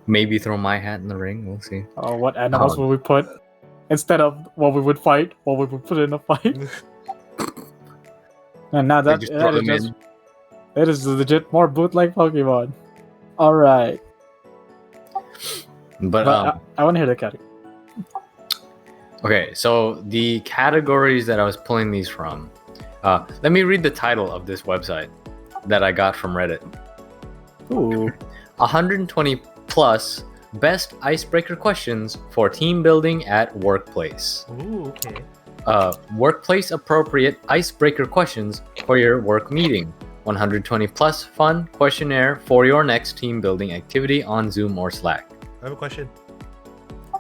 maybe throw my hat in the ring. We'll see. Oh, what animals will we put instead of what we would fight? What we would put in a fight? And now that is legit more bootleg Pokemon. All right, but I want to hear the category. Okay, so the categories that I was pulling these from. Let me read the title of this website that I got from Reddit. Ooh. 120 plus best icebreaker questions for team building at workplace. Ooh, okay. Workplace appropriate icebreaker questions for your work meeting. 120 plus fun questionnaire for your next team building activity on Zoom or Slack. I have a question.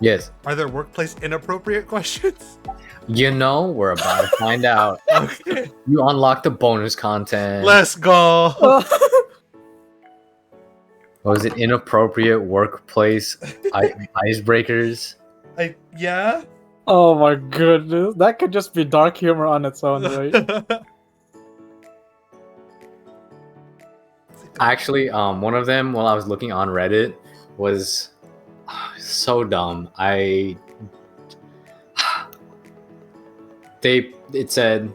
Yes. Are there workplace inappropriate questions? You know, we're about to find out. Okay. You unlock the bonus content. Let's go. What was it? Inappropriate workplace icebreakers? Yeah. Oh my goodness, that could just be dark humor on its own, right? Actually, one of them, while I was looking on Reddit, was so dumb. It said,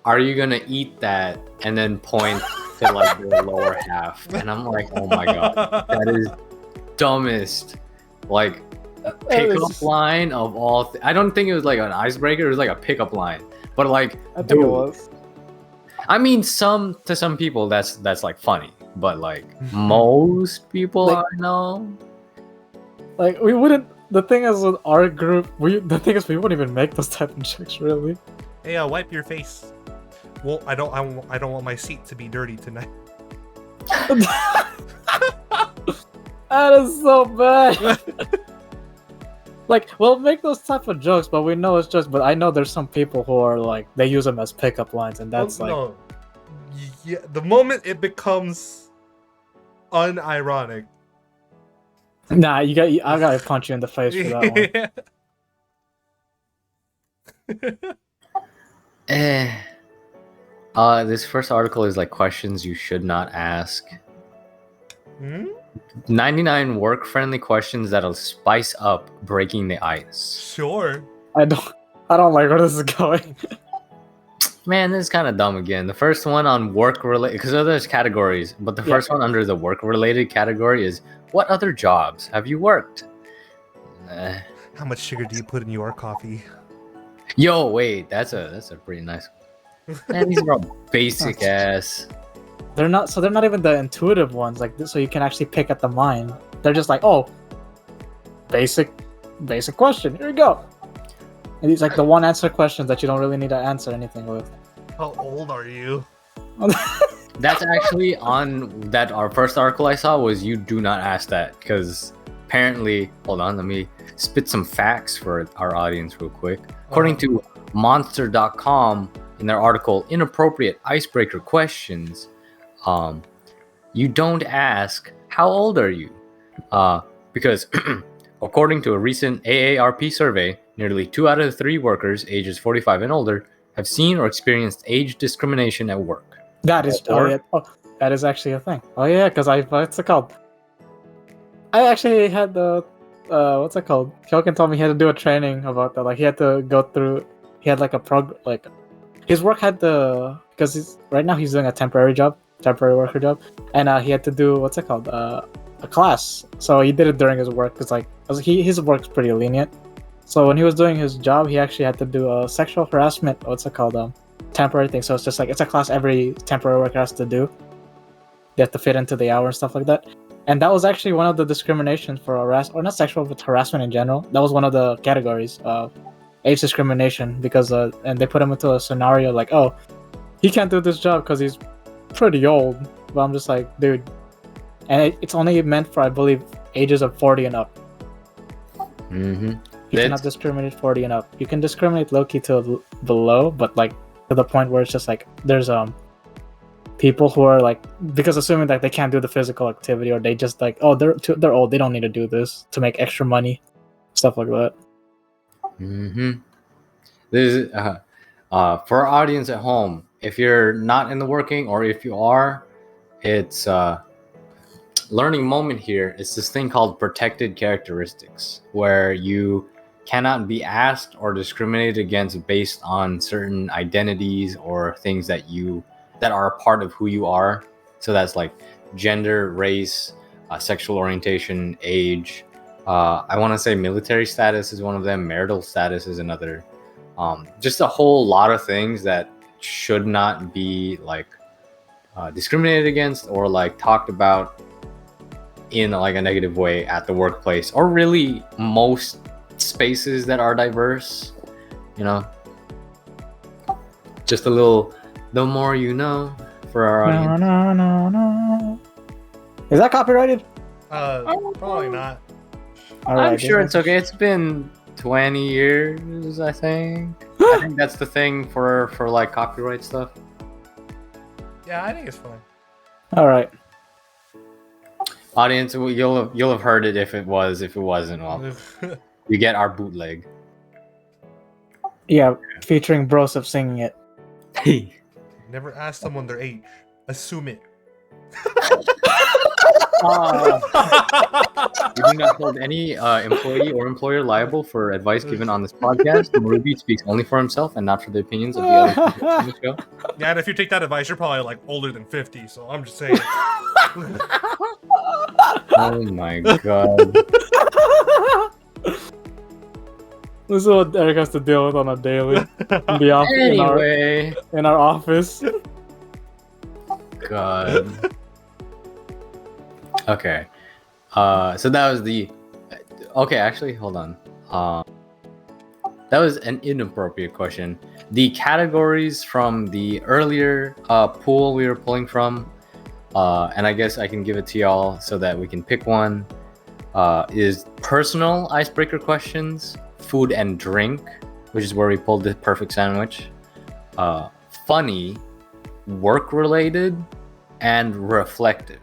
"Are you gonna eat that?" and then point to like the lower half, and I'm like, "Oh my god, that is dumbest like pickup line of all." I don't think it was like an icebreaker; it was like a pickup line. But like, I think it was. I mean, to some people that's like funny, but like most people Like- I know, Like we wouldn't. The thing is with our group, we wouldn't even make those type of jokes, really. Hey, wipe your face. Well, I don't want my seat to be dirty tonight. That is so bad. Like, we'll make those type of jokes, but we know it's just. But I know there's some people who are like they use them as pickup lines, and that's No. Yeah, the moment it becomes unironic. Nah, I gotta punch you in the face for that one. This first article is like questions you should not ask. 99 work-friendly questions that'll spice up breaking the ice. Sure. I don't like where this is going. Man, this is kind of dumb again. The first one on work-related, because there's categories, but the first one under the work-related category is, what other jobs have you worked? How much sugar do you put in your coffee? Yo, wait, that's a pretty nice one. Man, these are all basic ass. They're not even the intuitive ones, like so you can actually pick at the mind. They're just like, oh, basic question. Here we go. And these like the one answer questions that you don't really need to answer anything with. How old are you? That's actually on that our first article I saw was you do not ask that because apparently, hold on, let me spit some facts for our audience real quick. According to monster.com in their article Inappropriate Icebreaker Questions, you don't ask how old are you? Because according to a recent AARP survey, nearly 2 out of 3 workers ages 45 and older have seen or experienced age discrimination at work. That is that is actually a thing. Oh yeah, because what's it called? I actually had the what's it called? Kyoken told me he had to do a training about that. Like he had to he had like a his work had because right now he's doing a temporary worker job, and he had to do what's it called, a class. So he did it during his work because his work's pretty lenient. So when he was doing his job, he actually had to do a sexual harassment. What's it called? Temporary thing. So it's just like it's a class every temporary worker has to do. They have to fit into the hour and stuff like that. And that was actually one of the discriminations for or not sexual, but harassment in general. That was one of the categories of age discrimination because and they put him into a scenario like, oh, he can't do this job because he's pretty old. But I'm just like, dude, and it's only meant for, I believe, ages of 40 and up. Mm-hmm. You cannot discriminate 40 and up. You can discriminate low-key to below, but like to the point where it's just like there's people who are like, because assuming that they can't do the physical activity, or they just like, oh, they're old, they don't need to do this to make extra money, stuff like that. Mm-hmm. This is for our audience at home. If you're not in the working, or if you are, it's learning moment here. It's this thing called protected characteristics, where you cannot be asked or discriminated against based on certain identities or things that are a part of who you are. So that's like gender, race, sexual orientation, age. I want to say military status is one of them. Marital status is another. Just a whole lot of things that should not be like discriminated against or like talked about in like a negative way at the workplace, or really most spaces that are diverse. Just a little, the more you know, for our audience. No. Is that copyrighted? Probably not. I'm sure it's okay. It's been 20 years, I think. I think that's the thing for like copyright stuff. Yeah, I think it's fine. All right. Audience, you'll have heard it if it wasn't. Well, you get our bootleg. Yeah, featuring Broseph singing it. Never ask someone their age. Assume it. We do not hold any employee or employer liable for advice given on this podcast. Marubi speaks only for himself and not for the opinions of the other people on the show. Yeah, and if you take that advice, you're probably like older than 50, so I'm just saying. Oh my god. This is what Eric has to deal with on a daily. In the office, Anyway. in our office. God. Okay. So that was the. Okay, actually, hold on. That was an inappropriate question. The categories from the earlier pool we were pulling from, and I guess I can give it to y'all so that we can pick one, is personal icebreaker questions, food and drink, which is where we pulled the perfect sandwich, funny, work-related, and reflective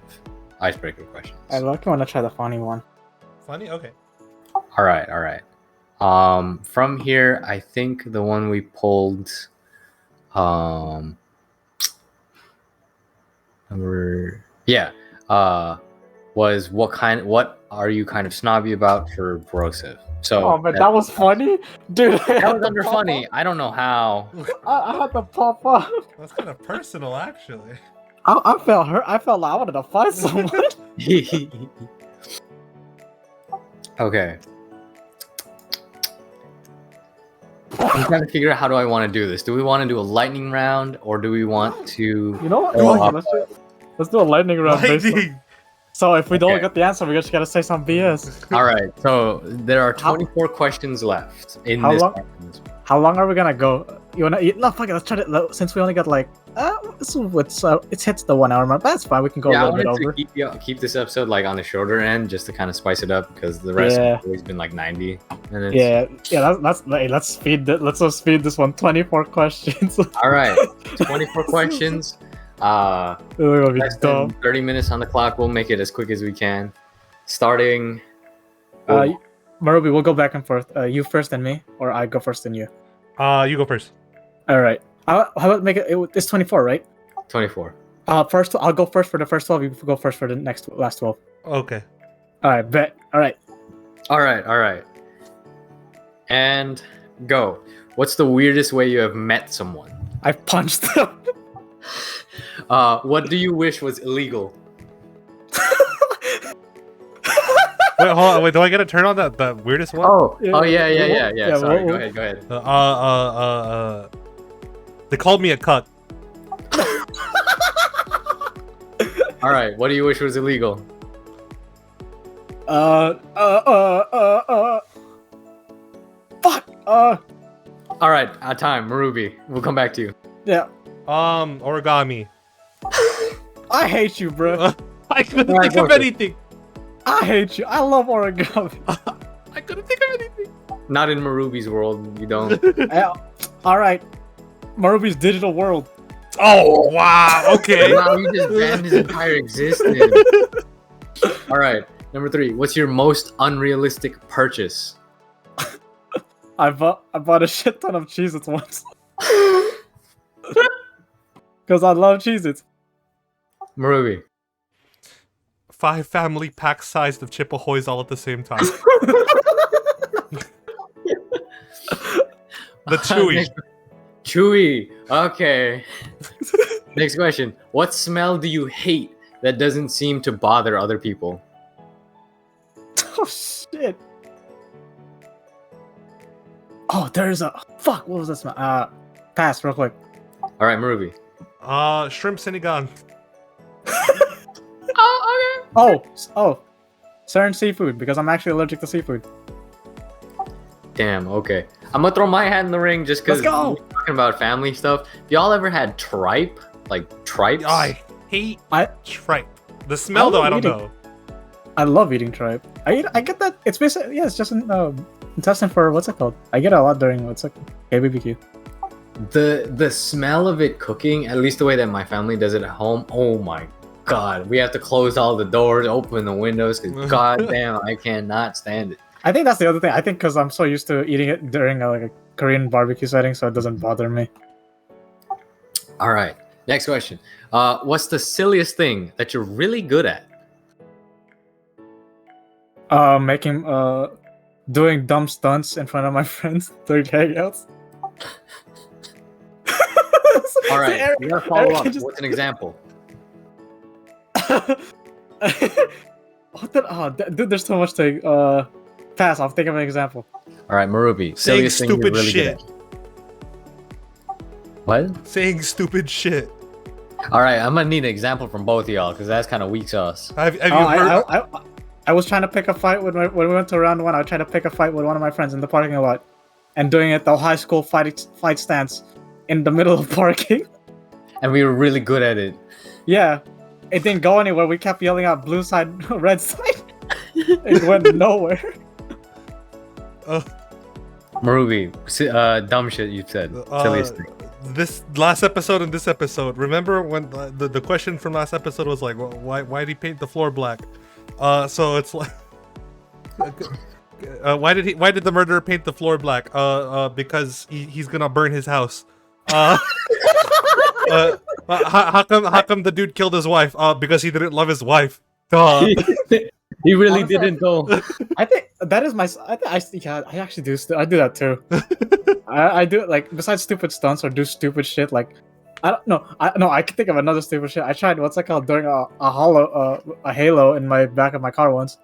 icebreaker questions. I like want to try the funny one. Funny? Okay. All right. From here, I think the one we pulled, was what are you kind of snobby about for Broseph? So Oh, but that was funny, dude. that was under funny. I don't know how. I had to pop up. That's kind of personal, actually. I felt hurt. I felt like I wanted to fight someone. Okay. I'm trying to figure out how do I want to do this. Do we want to do a lightning round, or do we want to? You know what? Oh, Let's do a lightning round. Lightning. So if we don't Okay. get the answer, we just gotta say some BS. All right. So there are 24 questions left in How this. long? How long are we gonna go? No, fuck it. Let's try to. Since we only got like, it hits the 1 hour mark. That's fine. We can go Yeah, a I little bit wanted over. to keep this episode like on the shorter end, just to kind of spice it up, because the rest Yeah. have always been like 90 minutes. Yeah. Let's speed that. Let's just speed this one. 24 questions. All right. 24 questions. We're gonna be Less than dumb. 30 minutes on the clock. We'll make it as quick as we can. Starting. Marubi, we'll go back and forth. You first, then me, or I go first, then you. You go first. All right. How about make it? It's 24, right? 24. First, I'll go first for the first 12. You go first for the last 12. Okay. All right, bet. All right. All right. And go. What's the weirdest way you have met someone? I punched them. What do you wish was illegal? Wait, hold on. Wait, do I get a turn on that weirdest one? Yeah. Sorry, go ahead. They called me a cuck. All right, what do you wish was illegal? Fuck. All right, time, Marubi. We'll come back to you. Yeah. Origami. I hate you, bro. I couldn't Alright, think of Broseph. anything. I hate you. I love origami. I couldn't think of anything. Not in Marubi's world, you don't. All right. Marubi's digital world. Oh wow. Okay. Wow, you just banned his entire existence. All right, number 3. What's your most unrealistic purchase? I bought a shit ton of Cheez-Its once. Because I love Cheez-Its. Marubi. 5 family pack sized of Chip Ahoy's all at the same time. The Chewy. Chewy. Okay. Next question. What smell do you hate that doesn't seem to bother other people? Oh shit. Oh, there's a fuck. What was that smell? Pass real quick. All right, Marubi. Shrimp sinigang. Oh, certain seafood because I'm actually allergic to seafood. Damn. Okay. I'm gonna throw my hat in the ring just because Let's go. we're talking about family stuff. Y'all ever had tripe? Like tripes? I hate I- tripe. The smell though, I don't eating- know. I love eating tripe. I get that. It's basically it's just an intestine for what's it called? I get it a lot during what's it called? KBBQ. The smell of it cooking, at least the way that my family does it at home. Oh my god, we have to close all the doors, open the windows, because god damn, I cannot stand it. I think that's the other thing. I think because I'm so used to eating it during like a Korean barbecue setting, so it doesn't bother me. All right, next question. What's the silliest thing that you're really good at? Doing dumb stunts in front of my friends during hangouts. All right, Eric- we gotta follow Eric up. can just- What's an example? Dude, there's so much to pass. I'll think of an example. All right, Marubi. Saying Silliest thing you're stupid really shit. good at. What? Saying stupid shit. All right, I'm gonna need an example from both of y'all because that's kind of weak sauce. Have you heard? I was trying to pick a fight when we went to round 1. I tried to pick a fight with one of my friends in the parking lot, and doing it the high school fight stance in the middle of parking. And we were really good at it. Yeah, it didn't go anywhere. We kept yelling out blue side, red side. It went nowhere. Marubi, dumb shit you said. Silliest thing. This last episode and this episode. Remember when the question from last episode was like, why did he paint the floor black? So it's like, why did the murderer paint the floor black? Because he's gonna burn his house. How come the dude killed his wife? Because he didn't love his wife. Duh. He really Honestly, didn't though. I think that is my. I actually do. I do that too. I do it like besides stupid stunts or do stupid shit like. I don't know. I can think of another stupid shit. I tried what's that called during a halo in my back of my car once,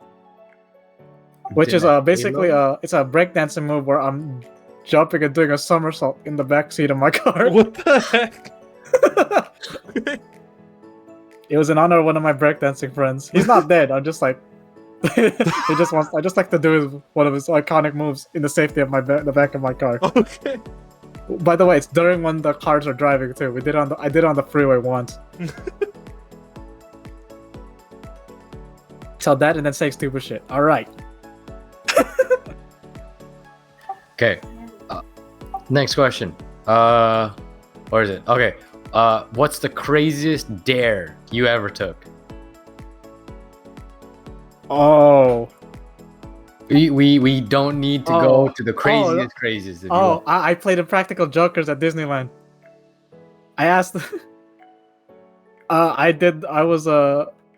which is basically it's a breakdancing move where I'm jumping and doing a somersault in the back seat of my car. What the heck? It was in honor of one of my breakdancing friends. He's not dead. I'm just like, I just like to do one of his iconic moves in the safety of the back of my car. Okay. By the way, it's during when the cars are driving too. I did it on the freeway once. So that and then say stupid shit. All right. Okay. Next question. Where is it? Okay. What's the craziest dare you ever took? Oh. We don't need to go to the craziest. If you want. I played Impractical Jokers at Disneyland. I asked.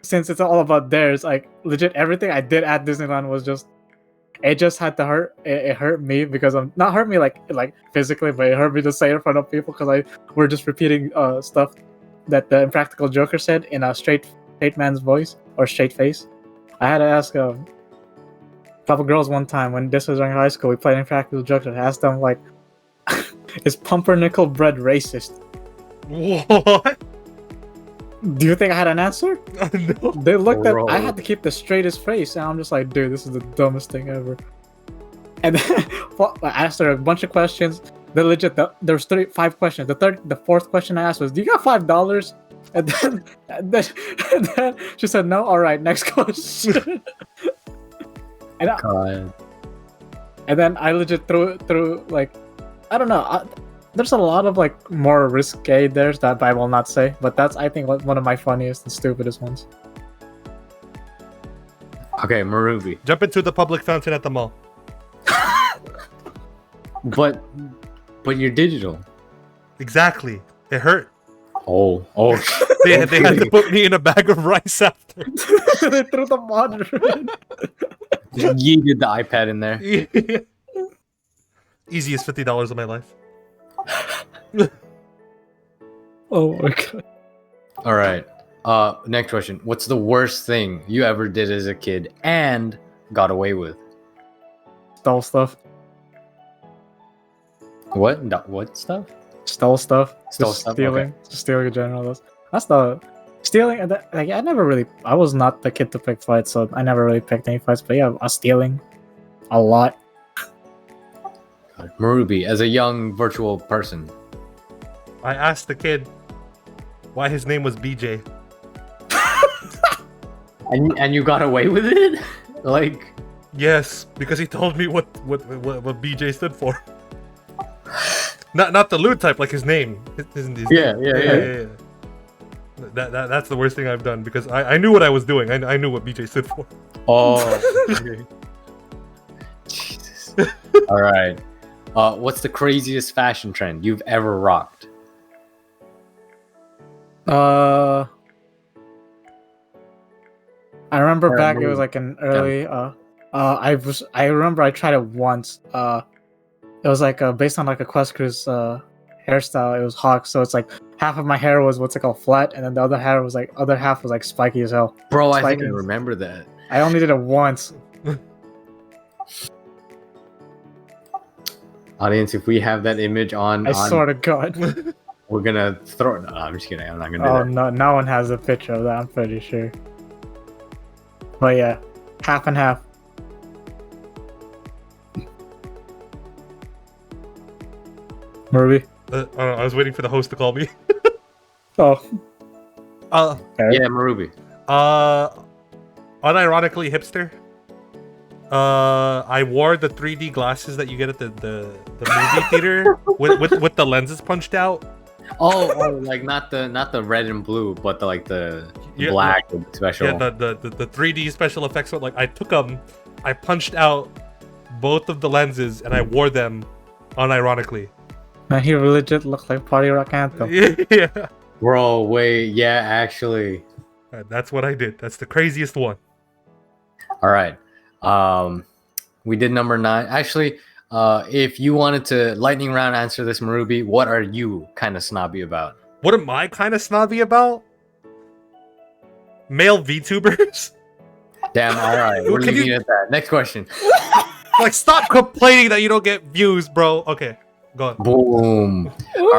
Since it's all about dares, like legit everything I did at Disneyland was just it just had to hurt. It hurt me because I'm not hurt me like physically, but it hurt me to say it in front of people because we're just repeating stuff that the Impractical Joker said in a straight man's voice or straight face. I had to ask a couple girls one time when this was during high school. We played Impractical Joker. I asked them like, "Is pumpernickel bread racist?" What? Do you think I had an answer? No. They looked at. Bro. I had to keep the straightest face, and I'm just like, dude, this is the dumbest thing ever. And then I asked her a bunch of questions. They legit. There was 5 questions. The fourth question I asked was, "Do you got $5?" And then she said, "No." All right, next question. God. And then I legit threw like, I don't know. There's a lot of like more risque there that I will not say, but that's I think one of my funniest and stupidest ones. Okay, Marubi. Jump into the public fountain at the mall. But you're digital. Exactly. It hurt. Oh. They had to put me in a bag of rice after. They threw the monitor in. Yeeted the iPad in there. Easiest $50 of my life. Oh my god. All right. Next question. What's the worst thing you ever did as a kid and got away with? Stole stuff. What? What stuff? Stole stuff. Stole Just stuff, stealing. okay. Just stealing in general. That's the stealing. And like I never really. I was not the kid to pick fights, so I never really picked any fights. But yeah, I was stealing a lot. Marubi, as a young virtual person. I asked the kid why his name was BJ. And you got away with it? Like, Yes, because he told me what BJ stood for. Not the loot type, like his name. yeah. That's the worst thing I've done because I knew what I was doing. I knew what BJ stood for. Oh. Okay. Jesus. All right. What's the craziest fashion trend you've ever rocked? I remember Alright, back. It move. was like an early. I remember I tried it once. It was like based on like a Quest Cruise hairstyle. It was hawk, so it's like half of my hair was what's it called flat, and then the other half was like spiky as hell. Bro, I think I Spiky. remember that. I only did it once. Audience, if we have that image on, I swear to God. we're gonna throw it. No, I'm just kidding. I'm not gonna do Oh that. no, no one has a picture of that. I'm pretty sure. But yeah, half and half. Marubi. I was waiting for the host to call me. Oh. Yeah, Marubi. Unironically hipster. I wore the 3D glasses that you get at the movie theater with the lenses punched out. Oh, like not the red and blue, but the Yeah, black special. Yeah, the 3D special effects. Like I took them, I punched out both of the lenses, and I wore them unironically. Man, he legit looked like Party Rock Anthem. Yeah. Bro, wait, yeah, actually. That's what I did. That's the craziest one. All right. We did number 9. Actually, if you wanted to lightning round answer this, Marubi, what are you kind of snobby about? What am I kind of snobby about? Male VTubers? Damn, all right. We're Can leaving you- it at that. Next question. Like, stop complaining that you don't get views, bro. Okay, go on. Boom. All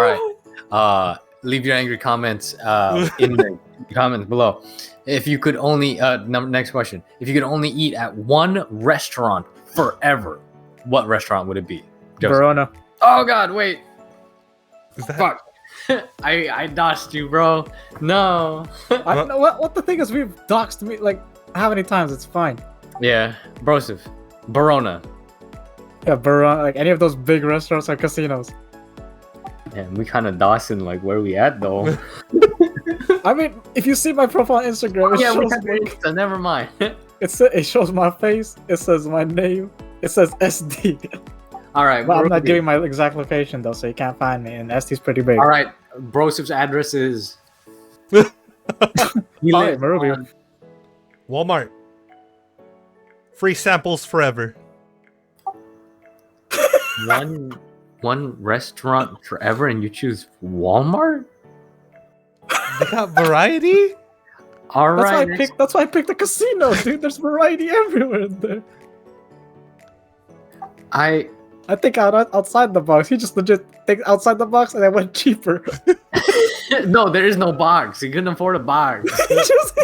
right. Leave your angry comments in the comments below. If you could only next question. If you could only eat at one restaurant forever, what restaurant would it be? Joseph. Verona. Oh God, wait. Is that Fuck. I dodged you, bro. No. What the thing is, we've doxed me like how many times? It's fine. Yeah, Broseph. Verona. Yeah, Verona, like any of those big restaurants or casinos. And we kind of Dawson, like where we at though? I mean, if you see my profile on Instagram, it Yeah, we shows had me. so never mind. It shows my face. It says my name. It says SD. All right, But I'm not Marubi. giving my exact location though, so you can't find me. And SD's pretty big. All right, Broseph's address is. He Alright, lives Marubi. on- Walmart? Free samples forever. one restaurant forever, and you choose Walmart. They got variety. All That's why I right. picked. That's why I picked the casino, dude. There's variety everywhere in there. I I think outside the box. He just legit think outside the box, and I went cheaper. no, there is no box. He couldn't afford a box. He just-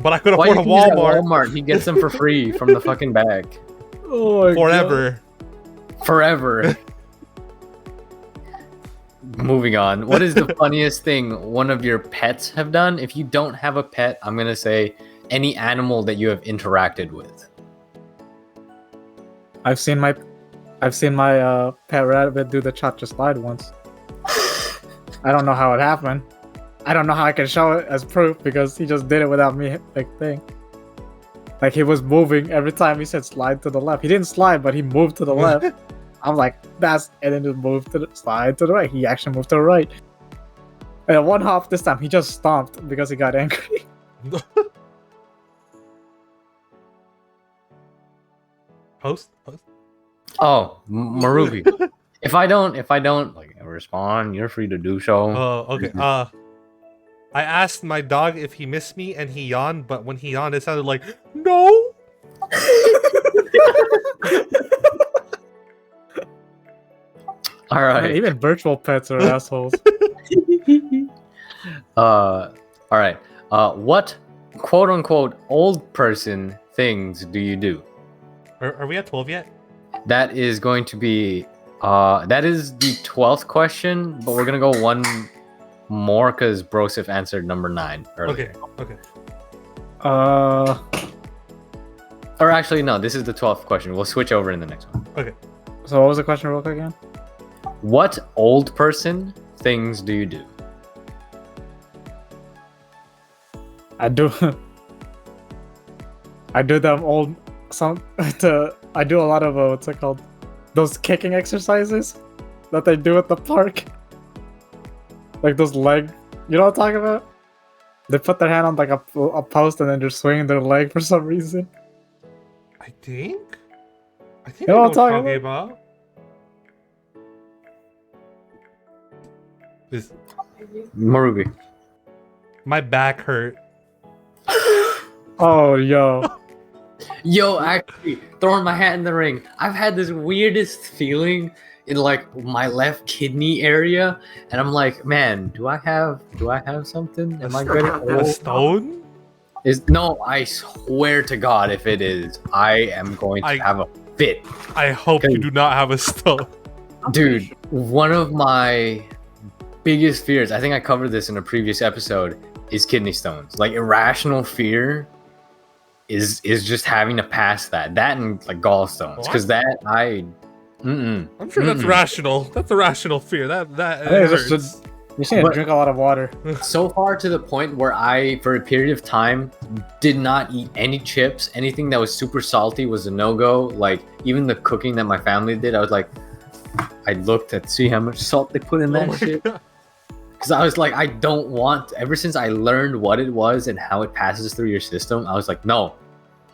But I could Why afford a you think he's at Walmart Walmart? He gets them for free from the fucking bag. oh my forever. Forever. Moving on. What is the funniest thing one of your pets have done? If you don't have a pet, I'm gonna say any animal that you have interacted with. God. I've seen my pet rabbit do the cha-cha slide once. I don't know how it happened. I don't know how I can show it as proof because he just did it without me thing. Like he was moving every time he said slide to the left. He didn't slide, but he moved to the left. I'm like, and then just moved to the slide to the right. He actually moved to the right. And at one hop this time, he just stomped because he got angry. Host. Oh, Marubi. if I don't like respond, you're free to do so. Oh, okay. I asked my dog if he missed me, and he yawned. But when he yawned, it sounded like no. All right. Even virtual pets are assholes. All right. What quote unquote old person things do you do? Are we at 12 yet? That is going to be that is the 12th question, but we're gonna go one more because Broseph answered number 9 earlier. Okay. Or actually, no, this is the 12th question. We'll switch over in the next one. Okay. So what was the question real quick again? What old person things do you do? I do them old I do a lot of what's it called? Those kicking exercises that they do at the park. Like those leg, you know what I'm talking about? They put their hand on like a post and then just swinging their leg for some reason. I think You know I know what I'm what you're talking talking about. This Marubi. my back hurt. Oh, yo. Yo, actually, throwing my hat in the ring. I've had this weirdest feeling in like my left kidney area, and I'm like, man, do I have something? Am I getting A old? stone? No, I swear to God, if it is, I am going to have a fit. I hope you do not have a stone. Dude, one of my biggest fears, I think I covered this in a previous episode, is kidney stones. Like irrational fear is just having to pass that and like gallstones, because I'm sure that's rational. That's a rational fear. That I think it's hurts. just, you just need to drink a lot of water. so far to the point where I, for a period of time, did not eat any chips. Anything that was super salty was a no-go. Like even the cooking that my family did, I was like, I looked at see how much salt they put in that shit. Because I was like, I don't want. Ever since I learned what it was and how it passes through your system, I was like, no,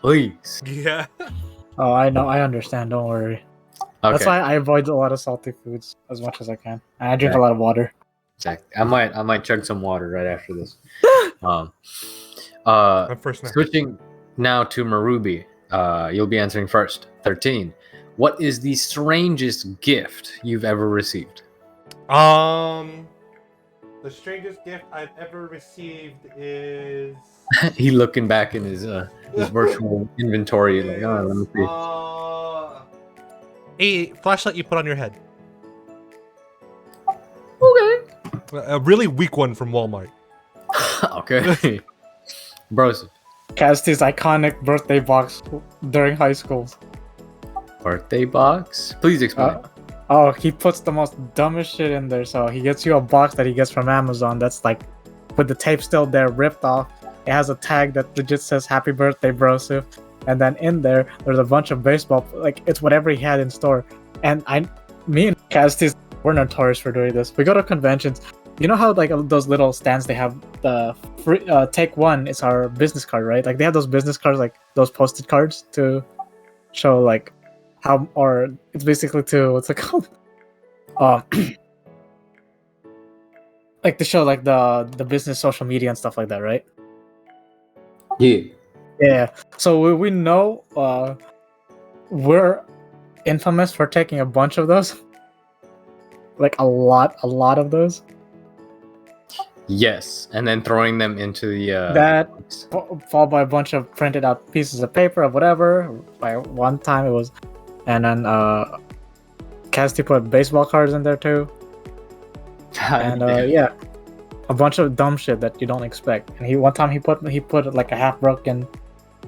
please. Yeah. Oh, I know. I understand. Don't worry. Okay. That's why I avoid a lot of salty foods as much as I can. And I drink a lot of water. Exactly. I might chug some water right after this. My first name. Switching now to Marubi. You'll be answering first. 13. What is the strangest gift you've ever received? The strangest gift I've ever received is He looking back in his virtual inventory, like, oh, let me see. a flashlight you put on your head. Okay. A really weak one from Walmart. Okay. Bros. Cassidy's iconic birthday box during high school. Birthday box? Please explain. Oh, he puts the most dumbest shit in there. So he gets you a box that he gets from Amazon that's like, with the tape still there, ripped off. It has a tag that legit says "Happy Birthday, Broseph," and then in there's a bunch of baseball, like it's whatever he had in store. And me and Cassidy, we're notorious for doing this. We go to conventions. You know how like those little stands they have the free take one is our business card, right? Like they have those business cards, like those posted cards to show like how, or it's basically to what's it called? Um, like to show like the business social media and stuff like that, right? Yeah. Yeah. So we know we're infamous for taking a bunch of those, like a lot of those. Yes, and then throwing them into the That followed by a bunch of printed out pieces of paper or whatever. By one time it was, and then Casty put baseball cards in there too, and yeah, a bunch of dumb shit that you don't expect. And one time he put like a half broken,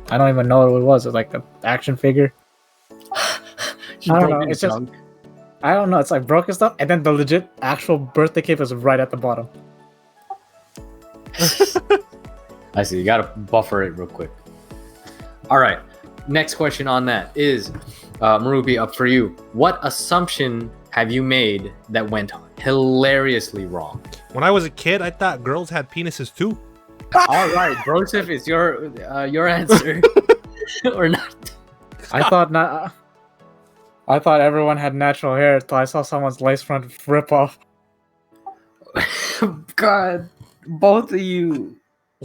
I don't even know what it was. It's like an action figure. I don't know. It's just, I don't know. It's like broken stuff, and then the legit actual birthday cake is right at the bottom. I see. You gotta buffer it real quick. All right. Next question on that is, Marubi, up for you. What assumption have you made that went hilariously wrong? When I was a kid, I thought girls had penises too. All right, Broseph, is your answer or not? I thought not. I thought everyone had natural hair until I saw someone's lace front rip off. God, both of you.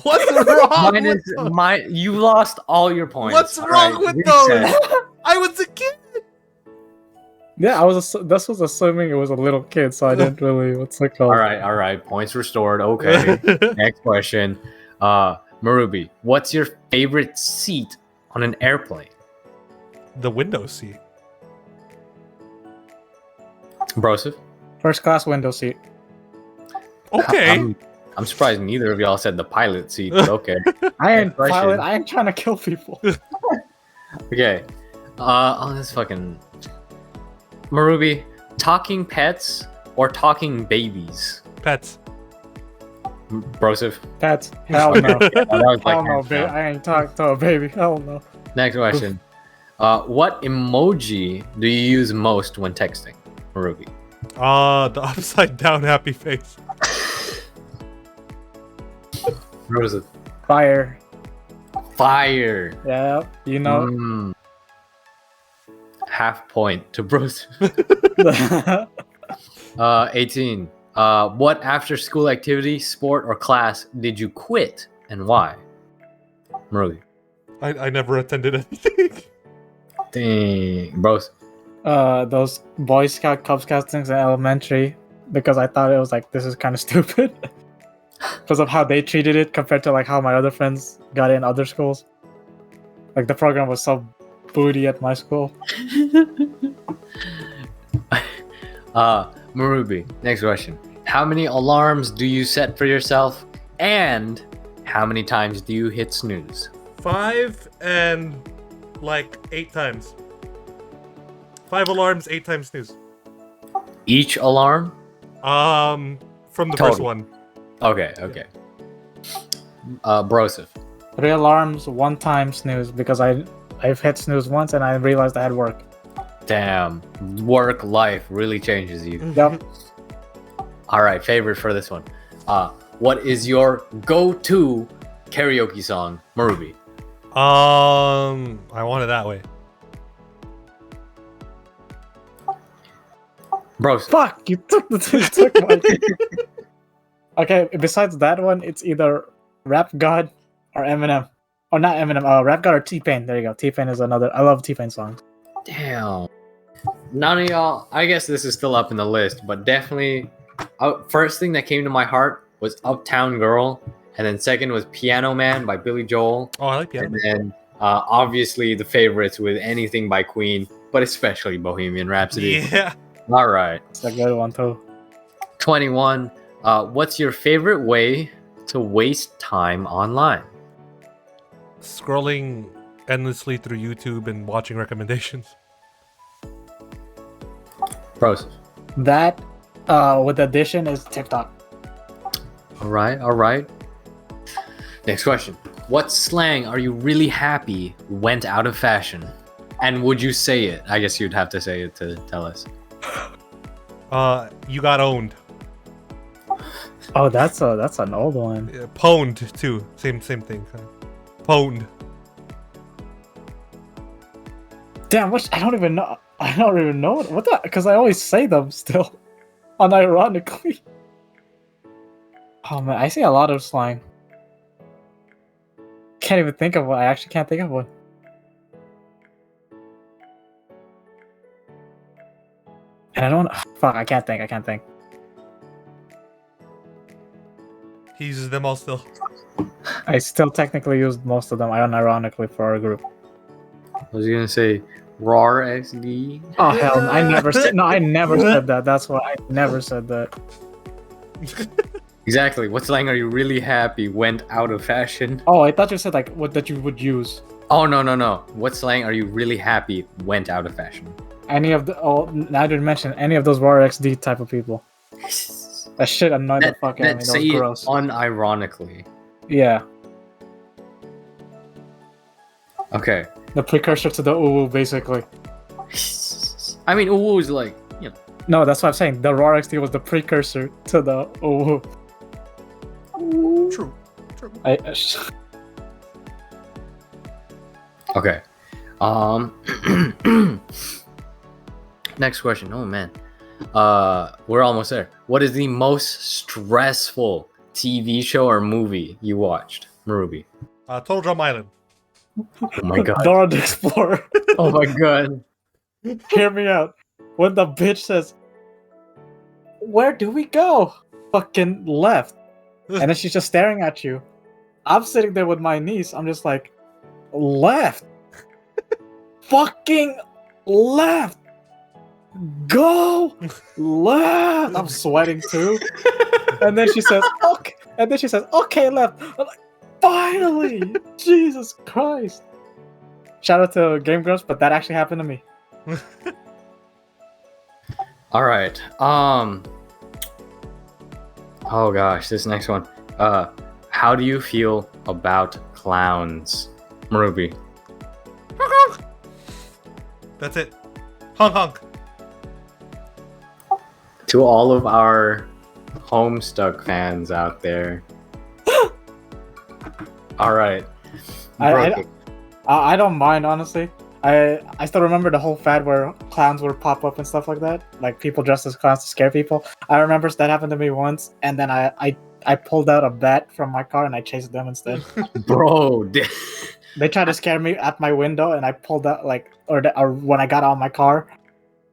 What's wrong Mine with is those? you lost all your points. What's All wrong right, with reset. those? I was a kid. Yeah, this was assuming it was a little kid, so I didn't really. What's it called? All right. Points restored. Okay. Next question. Marubi, what's your favorite seat on an airplane? The window seat. Broseph? First class window seat. Okay. I'm surprised neither of y'all said the pilot seat, but okay. I ain't question. pilot. I ain't trying to kill people. Okay. On this fucking Marubi, talking pets or talking babies? Pets. Broseph? That's hell no. That was like Hell no, hands baby. down. I ain't talking to a baby. Hell no. Next question. What emoji do you use most when texting, Marubi? The upside down happy face. Broseph. Fire. Fire. Yeah, you know. Half point to Broseph. 18. What after school activity, sport, or class did you quit and why? Marubi. I never attended anything. Dang. Bros. Those Boy Scout, Cub Scout things in elementary, because I thought it was like, this is kind of stupid. Because of how they treated it compared to like how my other friends got in other schools. Like the program was so booty at my school. Marubi, next question. How many alarms do you set for yourself and how many times do you hit snooze? 5 and like 8 times. 5 alarms, 8 times snooze. Each alarm? From the first one. Okay. Broseph. 3 alarms, 1 time snooze, because I've hit snooze once and I realized I had work. Damn. Work life really changes you. Yep. Alright, favorite for this one. What is your go-to karaoke song, Marubi? I want it that way. Broseph. Fuck, you took my... Okay, besides that one, it's either Rap God or Eminem. Or not Eminem, Rap God or T-Pain. There you go. T-Pain is another. I love T-Pain songs. Damn. None of y'all, I guess this is still up in the list, but definitely, first thing that came to my heart was Uptown Girl, and then second was Piano Man by Billy Joel, Oh, I like piano. and then obviously the favorites with anything by Queen, but especially Bohemian Rhapsody. Yeah. All right. It's a good one too. 21. What's your favorite way to waste time online? Scrolling endlessly through YouTube and watching recommendations. Broseph. That, with addition, is TikTok. All right. Next question. What slang are you really happy went out of fashion? And would you say it? I guess you'd have to say it to tell us. You got owned. Oh, that's an old one. Pwned too. Same thing. Pwned. Damn, what? I don't even know. I don't even know what the. Because I always say them still, unironically. Oh man, I say a lot of slang. Can't even think of one. I actually can't think of one. And I don't. Fuck, I can't think. I can't think. He uses them all still. I still technically used most of them unironically for our group. I was gonna say RAR XD. Oh hell, no, I never said. No, I never said that. That's why I never said that. Exactly. What slang are you really happy went out of fashion? Oh, I thought you said like what that you would use. Oh no. What slang are you really happy went out of fashion? Any of the. Oh, I didn't mention any of those RAR XD type of people. That shit annoyed the fuck out of me. That say was it gross. unironically. Yeah, Okay. the precursor to the uwu, basically. I mean, uwu is like, you know. No, that's what I'm saying. The RAR XD was the precursor to the uwu. True. Okay. Next question. Oh man. We're almost there. What is the most stressful TV show or movie you watched, Marubi? Total Drum Island. Oh my god. Dora the Explorer. Oh my god. Hear me out. When the bitch says, "Where do we go?" Fucking left. And then she's just staring at you. I'm sitting there with my niece. I'm just like, left. Fucking left. Go left. I'm sweating too. And then she says, "Okay." And then she says, "Okay, left." I'm like, finally. Jesus Christ. Shout out to Game Grumps, but that actually happened to me. All right. Oh gosh, this next one. How do you feel about clowns, Marubi? That's it. Honk honk. To all of our Homestuck fans out there. All right. I don't mind, honestly. I still remember the whole fad where clowns would pop up and stuff like that. Like people dressed as clowns to scare people. I remember that happened to me once, and then I pulled out a bat from my car and I chased them instead. Bro, They tried to scare me at my window, and I pulled out or when I got out of my car,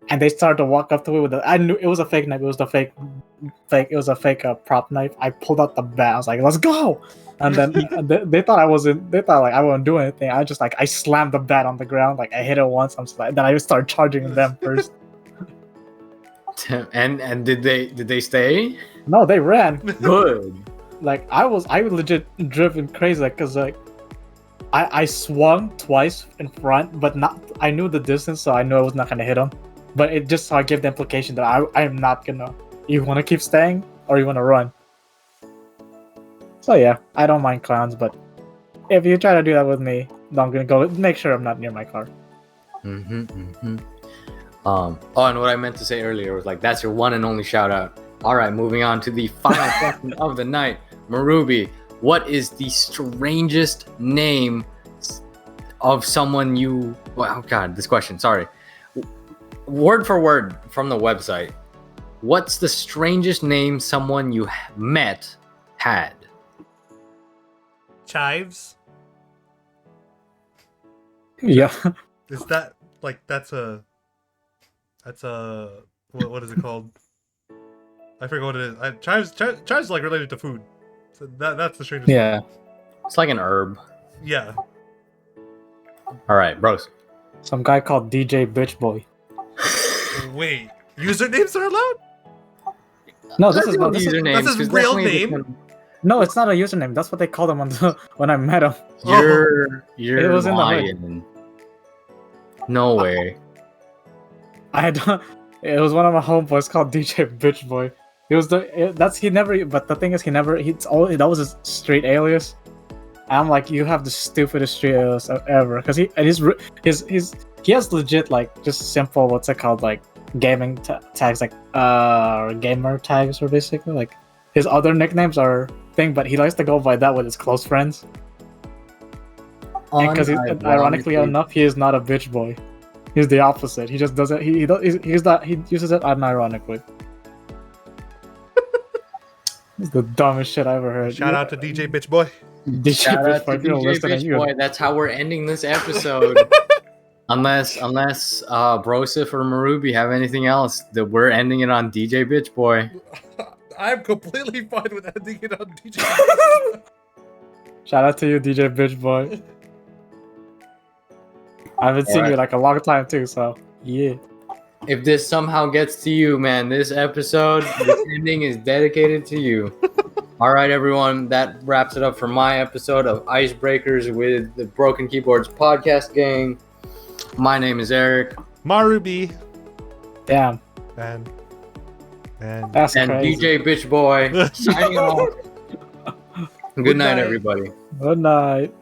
and they started to walk up to me with I knew it was a fake knife. It was the fake. It was a fake prop knife. I pulled out the bat. I was like, "Let's go!" And then they thought I wasn't. They thought I wouldn't do anything. I just I slammed the bat on the ground. Like I hit it once. Then I just started charging them first. And did they stay? No, they ran. Good. I was legit driven crazy. Because I swung twice in front, but not. I knew the distance, so I knew I was not gonna hit them. But it just gave the implication that I am not gonna. You want to keep staying or you want to run? So yeah, I don't mind clowns, but if you try to do that with me, I'm gonna go. Make sure I'm not near my car. Oh, and what I meant to say earlier was that's your one and only shout out. All right, moving on to the final question of the night, Marubi. What is the strangest name of someone you? Oh God, this question. Sorry. Word for word from the website. What's the strangest name someone you met had? Chives? Yeah. Is that that's a what is it called? I forget what it is. Chives is related to food. So that's the strangest. Yeah. It's like an herb. Yeah. All right, bros. Some guy called DJ Bitch Boy. Wait, usernames are allowed? No, That's his real name. No, it's not a username. That's what they called him when I met him. You're It was in the hood. lying. No way. I don't. It was one of my homeboys called DJ Bitch Boy. He was But the thing is, that was his street alias. And I'm like, you have the stupidest street alias ever, because he has legit just simple gaming tags gamer tags, or basically his other nicknames are thing, but he likes to go by that with his close friends. Because ironically enough, he is not a bitch boy. He's the opposite. He just doesn't. He's not. He uses it unironically. It's the dumbest shit I ever heard. Shout out to DJ Bitch Boy. DJ Shout Bitch out Boy, to if you don't DJ listen, Bitch you- Boy. That's how we're ending this episode. unless Broseph or Marubi have anything else, that we're ending it on DJ Bitch Boy. I'm completely fine with ending it on DJ Bitch Boy. Shout out to you, DJ Bitch Boy. I haven't seen you in like a long time too, so yeah. If this somehow gets to you, man, this episode, this ending is dedicated to you. All right, everyone, that wraps it up for my episode of Icebreakers with the Broken Keyboards podcast gang. My name is Eric. Marubi. Damn, And that's And crazy. DJ Bitch Boy signing off. Good night, night. everybody. Good night.